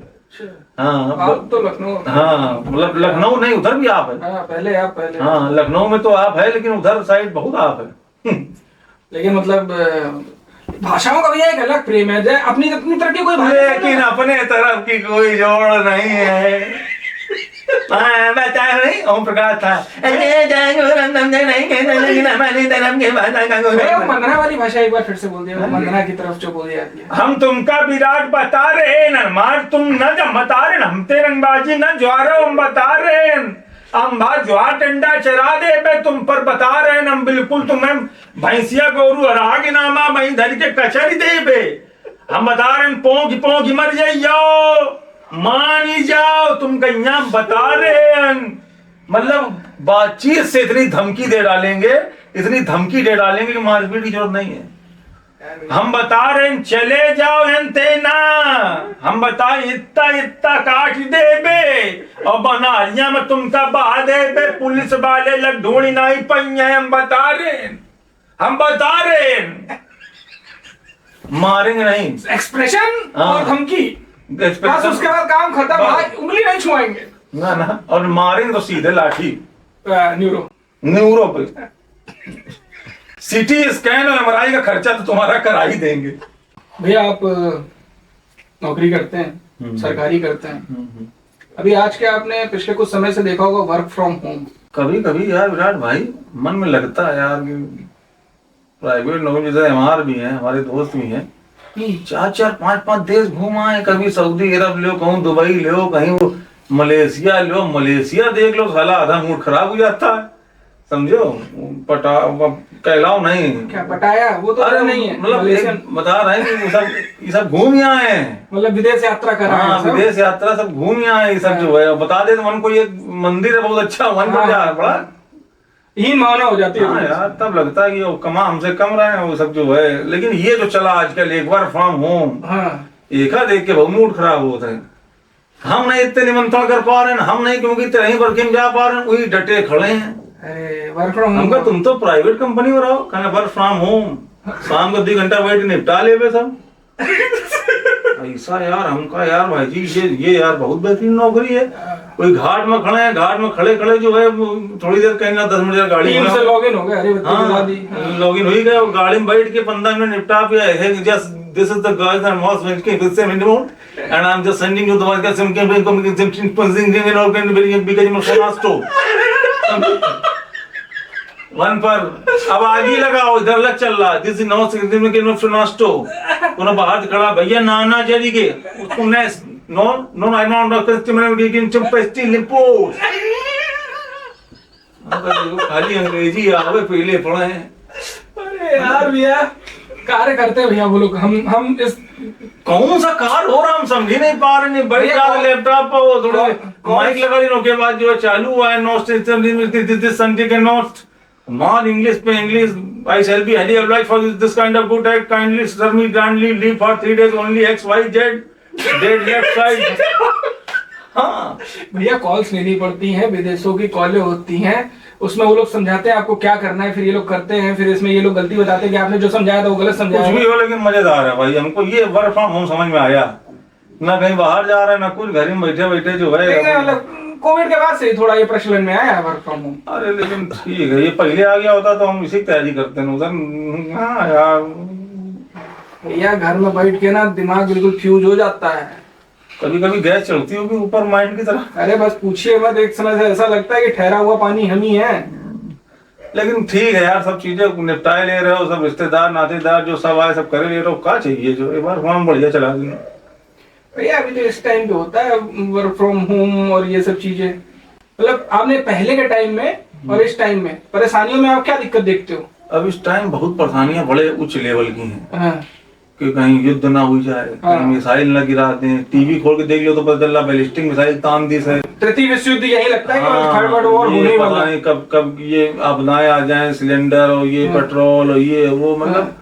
हाँ आप तो लखनऊ, हाँ मतलब लखनऊ नहीं, उधर भी आप है। हाँ पहले आप, पहले हाँ लखनऊ में तो आप है, लेकिन उधर साइड बहुत आप है। लेकिन मतलब भाषाओं का भी एक अलग प्रेम है, अपनी अपनी तरफ की कोई भाषा, लेकिन अपने तरफ की कोई जोड़ नहीं है। बता नहीं ओम प्रकाश था, मंदना वाली भाषा एक बार फिर से बोल दिया, मंदना की तरफ जो बोली जाती है। हम तुमका विराट बता रहे न मार, तुम न जमता रहे, हम तेरंगबाजी न ज्वारो हम बता रहे, हम बात ज्वार टंडा चरा दे बे, तुम पर बता रहे हम बिल्कुल, तुम्हें भैंसिया गोरू हराग नामा वहीं धर के कचरी दे बे, हम बता रहे पोंख पोंख मर जाइयो, मानी जाओ, तुम कहीं बता रहे हैं, मतलब बातचीत से इतनी धमकी दे डालेंगे, इतनी धमकी दे डालेंगे कि मारपीट की जरूरत नहीं है। हम बता रहे हैं चले जाओ तेना, हम बता इतना इतना काट दे बे, और बनारिया में तुमका बहा दे बे, पुलिस वाले लग ढूंढी नहीं पई, हम बता रहे हैं, हम बता रहे हैं, मारेंगे नहीं। एक्सप्रेशन और धमकी, बस उसके बाद काम खत्म, उंगली नहीं छुआएंगे ना ना, और मारेंगे तो सीधे लाठी, न्यूरो पे। सिटी स्कैन और एमआरआई का खर्चा तो तुम्हारा करा ही देंगे। भैया आप नौकरी करते हैं, सरकारी करते हैं, अभी आज के आपने पिछले कुछ समय से देखा होगा वर्क फ्रॉम होम, कभी कभी यार विराट भाई मन में लगता है यार कि प्राइवेट नौकरी, जैसे एमआर भी है, हमारे दोस्त भी हैं, 4-4 5-5 देश घूम आए, कभी सऊदी अरब लो, कहूँ दुबई लो, कहीं वो मलेशिया लो, मलेशिया देख लो, साला आधा मूड खराब हो जाता है, समझो। कहलाओ नहीं, क्या पटाया वो तो अरे नहीं है, मतलब बता रहे हैं कि ये सब घूम आए हैं, मतलब विदेश यात्रा कर रहे हैं, विदेश यात्रा सब घूम आए, सब जो है बता दे, मन को ये मंदिर है बहुत अच्छा, मन को जा बड़ा हीन भावना हो जाती है। हाँ यार, तब लगता है कि वो कमा हमसे कम रहे हैं वो सब जो है। लेकिन ये जो चला आजकल एक वर्क फ्रॉम होम, एका देख के बहुत मूड खराब होता है। हम नहीं इतने निमंत्रण कर पा रहे हैं, हम नहीं क्योंकि इतने वर्किंग जा पा रहे हैं, वही डटे खड़े हैं। अरे वर्क फ्रॉम होम, तुम तो प्राइवेट कंपनी में रहो, कहना वर्क फ्रॉम होम, शाम को 2 घंटा बैठ निपटा ले सब। ऐसा यार हमका यार भाई जी, ये यार बहुत बेहतरीन नौकरी है। कोई घाट में खड़े हैं, घाट में खड़े खड़े जो है थोड़ी देर कहीं ना 10 मिनट गाड़ी में लॉगिन हो गया, लॉगिन हो गया, गाड़ी में बैठ के 15 मिनट निपटा पिया। Just this is the guys and moss and I'm just sending you the workers some one पर अब आगे लगाओ, इधर लग चल रहा है, दिस इज नो सिग्निफिकेंट के नो फ्रनास्टो कोना बाहर खड़ा भैया नाना जरी के तुमने no no I not the customer given चंपेस्टी लिंपो। अब खाली अंग्रेजी आवे पहले पढ़े हैं। अरे यार भैया कार्य करते हैं भैया वो लोग, हम इस कौन सा कार हो रहा हम समझ नहीं पा रहे हैं। बड़ी कार लैपटॉप पर थोड़ा माइक लगा ली के बाद जो चालू हुआ है नोट दिस संडे के नोट नॉट इंग्लिश पे English I shall be highly obliged for this kind of good act kindly sir me grandly leave for 3 days only XYZ dead left side। हाँ भैया कॉल्स लेनी पड़ती हैं, विदेशों की कॉलें होती हैं, उसमें वो लोग समझाते हैं आपको क्या करना है, फिर ये लोग करते हैं, फिर इसमें ये लोग गलती बताते हैं कि आपने जो समझाया था वो गलत कुछ समझाया। भी हो लेकिन मजेदार है भाई। हमको ये वर्क फ्रॉम होम समझ में आया, ना कहीं बाहर जा रहा है ना कुछ, घर में बैठे बैठे जो है। मतलब कोविड के बाद से ही थोड़ा ये प्रचलन में आया है वर्क फ्रॉम होम। अरे लेकिन ठीक है, ये पहले आ गया होता तो हम इसी की तैयारी करते हैं उधर। हाँ यार, भैया घर में बैठ के ना दिमाग बिल्कुल फ्यूज हो जाता है। कभी कभी गैस चढ़ती होगी ऊपर माइंड की तरफ। अरे बस पूछिए मत, एक समय से ऐसा लगता है कि ठहरा हुआ पानी हम ही है। लेकिन ठीक है यार, सब चीजें निपटाए ले रहे हो, सब रिश्तेदार नातेदार जो सब आए सब करे ले रहे हो, क्या चाहिए जो एक बार फोन बढ़िया चला देना। भैया अभी तो इस टाइम पे होता है वर्क फ्रॉम होम और ये सब चीजें। मतलब आपने पहले के टाइम में और इस टाइम में परेशानियों में आप क्या दिक्कत देखते हो? अब इस टाइम बहुत परेशानियां बड़े उच्च लेवल की हैं। हाँ। कि कहीं युद्ध ना हो जाए, कहीं मिसाइल न गिरा दें। टीवी खोल के देख लो तो पता चल रहा बैलिस्टिक मिसाइल तान दी है। तृतीय विश्व युद्ध यही लगता है कि हाँ, थर्ड वर्ल्ड वॉर होने वाला पता है। नहीं कब कब ये आपदाएं आ जाए, सिलेंडर और ये पेट्रोल और ये वो, मतलब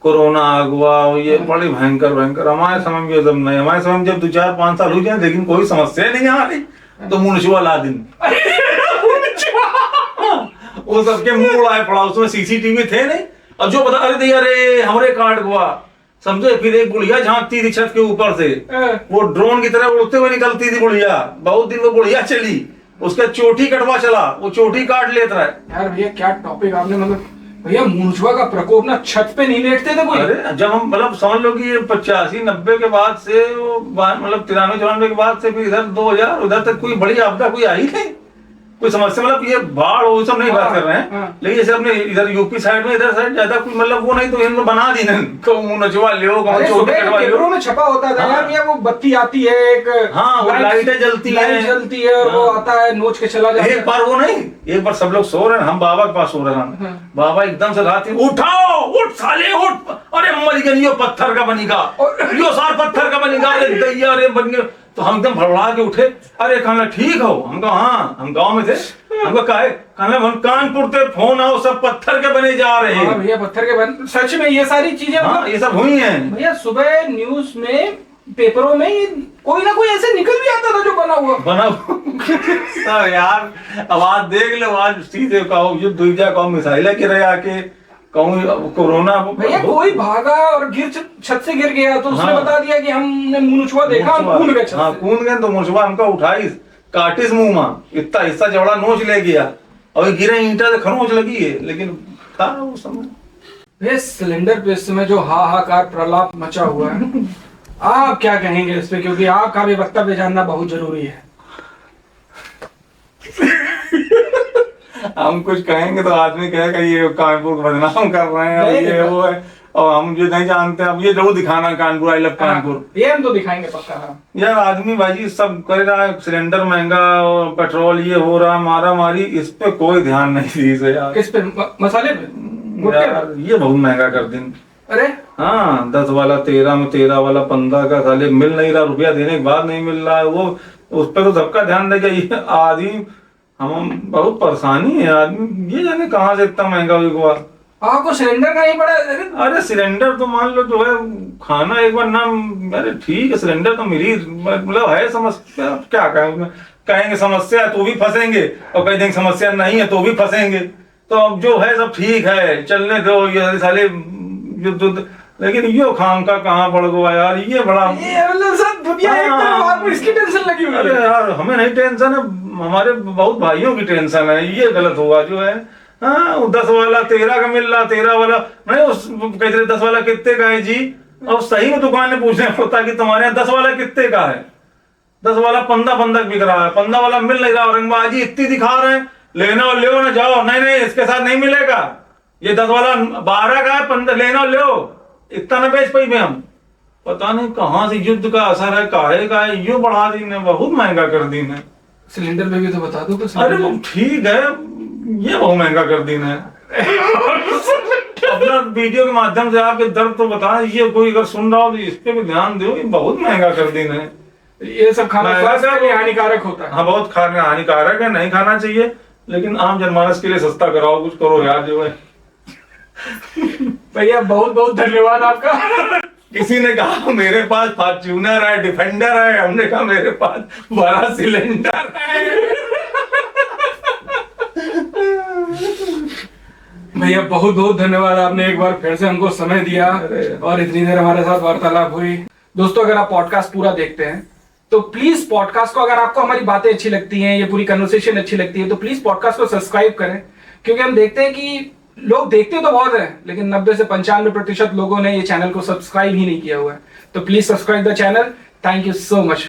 कोरोना आ गया और ये बड़ी भयंकर भयंकर। हमारे समय में ये सब नहीं, हमारे समय में जब 2-4-5 साल हो जाए लेकिन कोई समस्या नहीं आ रही तो मुनशुआ ला दिन वो सबके मुंह उड़ाए पड़ा, उसमें सीसीटीवी थे नहीं। अब जो बता अरे भैया अरे हमरे कार्ड हुआ समझे, फिर एक बुढ़िया झांकती थी छत के ऊपर से, वो ड्रोन की तरह उड़ते हुए निकलती थी बुढ़िया। बहुत दिन वो बुढ़िया चली, उसका चोटी कटवा चला, वो चोटी काट लेता है। यार भैया क्या टॉपिक आपने, मतलब भैया मुनशुआ का प्रकोप ना छत पे नहीं लेटते थे कोई। अरे जब हम मतलब समझ लो कि ये 85-90 के बाद से मतलब 93-94 के बाद से फिर इधर 2000 उधर तक कोई बड़ी आपदा कोई आई नहीं, कोई समस्या। मतलब ये बाढ़ हो सब नहीं बात कर रहे हैं, लेकिन जैसे अपने इधर यूपी साइड में इधर साइड ज्यादा कोई मतलब वो नहीं, तो इनको बना दी ना नचवा लियो, पेपरों में छपा होता था यार भैया, वो बत्ती आती है एक, हाँ वो लाइटें जलती है और वो आता है नोच के चला जाता है। एक बार वो नहीं, एक बार सब लोग सो रहे हैं, हम बाबा के पास सो रहे हैं, बाबा एकदम से रात में उठाओ उठ साले उठ, अरे मर गया यो पत्थर का बनेगा, यो सार पत्थर का बनेगा, अरे दैया अरे बन गया। तो हम एकदम भड़बड़ा के उठे, अरे कहना ठीक हो, हम कहा हाँ, हम गांव में थे, हमको कहे कहना हम कानपुर से फोन आओ सब पत्थर के बने जा रहे हैं। भैया पत्थर के बन, सच में ये सारी चीजें हाँ, ये सब हुई हैं भैया। सुबह न्यूज में पेपरों में कोई ना कोई ऐसे निकल भी आता था जो बना तो यार आवाज देख लो, आज सीधे कहो युद्ध हुई जा, कहो मिसाइल गिरे आके, कहूँ कोरोना। भैया कोई भागा और छत से गिर गया तो उसने बता दिया कि हमने मुनशुआ देखा, हम कूद गए छत से। हाँ कूद गए तो मुनशुआ हमका उठाई काटिस मुंह में, इतना हिस्सा चौड़ा नोच ले गया और गिरे ईंटा से खरोंच लगी है, लेकिन था उस समय। ये सिलेंडर पे इस समय जो हाहाकार प्रलाप मचा हुआ है, आप क्या कहेंगे इस पे, क्योंकि आपका भी वक्तव्य जानना बहुत जरूरी है। हम कुछ कहेंगे तो आदमी कहेगा ये कानपुर बदनाम कर रहे हैं और ये वो है, और हम जो नहीं जानते अब ये जरूर दिखाना कानपुर, आई लव कानपुर, ये हम तो दिखाएंगे पक्का। यार आदमी भाई सब कर रहा है, सिलेंडर महंगा और पेट्रोल ये हो रहा, मारा मारी, इस पे कोई ध्यान नहीं दी से यार। किस पे? मसाले पे यार ये बहुत महंगा कर दिन। अरे हाँ 10 वाला 13 में, 13 वाला 15 का, साले मिल नहीं रहा, रुपया देने के बाद नहीं मिल रहा है, वो उस पर तो सबका ध्यान देगा। ये आदमी हम बहुत परेशानी है आदमी, ये जाने कहाँ से इतना महंगा हुआ। आपको सिलेंडर का ही पड़ा? अरे सिलेंडर तो मान लो जो है खाना एक बार ना, अरे ठीक है सिलेंडर तो मिली, मतलब है समस्या, क्या कहेंगे समस्या तो भी फंसेंगे और कह देंगे समस्या नहीं है तो भी फंसेंगे। तो अब जो है सब ठीक है चलने दो, ये साले युद्ध, लेकिन यो खाम का कहाँ पड़ गया यार, ये बड़ा सब दुनिया एक तरफ आपको इसकी टेंशन लगी हुई है। अरे यार हमें नहीं टेंशन है, हमारे बहुत भाइयों की टेंशन है, ये गलत हुआ जो है। हाँ 10 वाला 13 का मिल रहा, 13 वाला नहीं, उस कहते 10 वाला कितने का है जी, और सही में दुकान में पूछना होता कि तुम्हारे यहाँ 10 वाला कितने का है, 10 वाला 15 बिक रहा है, 15 वाला मिल नहीं रहा, औरंगबाजी इतनी दिखा रहे हैं, लेना और लो ना जाओ, नहीं नहीं इसके साथ नहीं मिलेगा, ये 10 वाला 12 का है, 15 लेना और लो, इतना न बेच पाई में हम। पता नहीं कहाँ से युद्ध का असर है, काहे का है, यो बढ़ा दी ने, बहुत महंगा कर दी ने। सिलेंडर पे भी तो बता दो। अरे वो ठीक है, ये बहुत महंगा कर दी ने। अपना वीडियो के माध्यम से आपके दर्द तो बताएं, ये कोई अगर सुन रहा हो तो इस पे भी ध्यान दो, ये बहुत महंगा कर दी ने। ये सब खाना स्वास्थ्य के लिए हानिकारक होता है। हाँ बहुत खाना हानिकारक है, नहीं खाना चाहिए, लेकिन आम जनमानस के लिए सस्ता कराओ, कुछ करो यार जो है। भैया बहुत बहुत धन्यवाद आपका। किसी ने कहा मेरे पास फॉर्च्यूनर है, डिफेंडर है, हमने कहा मेरे पास बड़ा सिलेंडर है। भैया बहुत बहुत धन्यवाद, आपने एक बार फिर से हमको समय दिया और इतनी देर हमारे साथ वार्तालाप हुई। दोस्तों, अगर आप पॉडकास्ट पूरा देखते हैं तो प्लीज पॉडकास्ट को, अगर आपको हमारी बातें अच्छी लगती हैं, ये पूरी कन्वर्सेशन अच्छी लगती है, तो प्लीज पॉडकास्ट को सब्सक्राइब करें, क्योंकि हम देखते हैं कि लोग देखते तो बहुत है, लेकिन 90 से 95% लोगों ने ये चैनल को सब्सक्राइब ही नहीं किया हुआ है। तो please subscribe the channel. Thank you so much.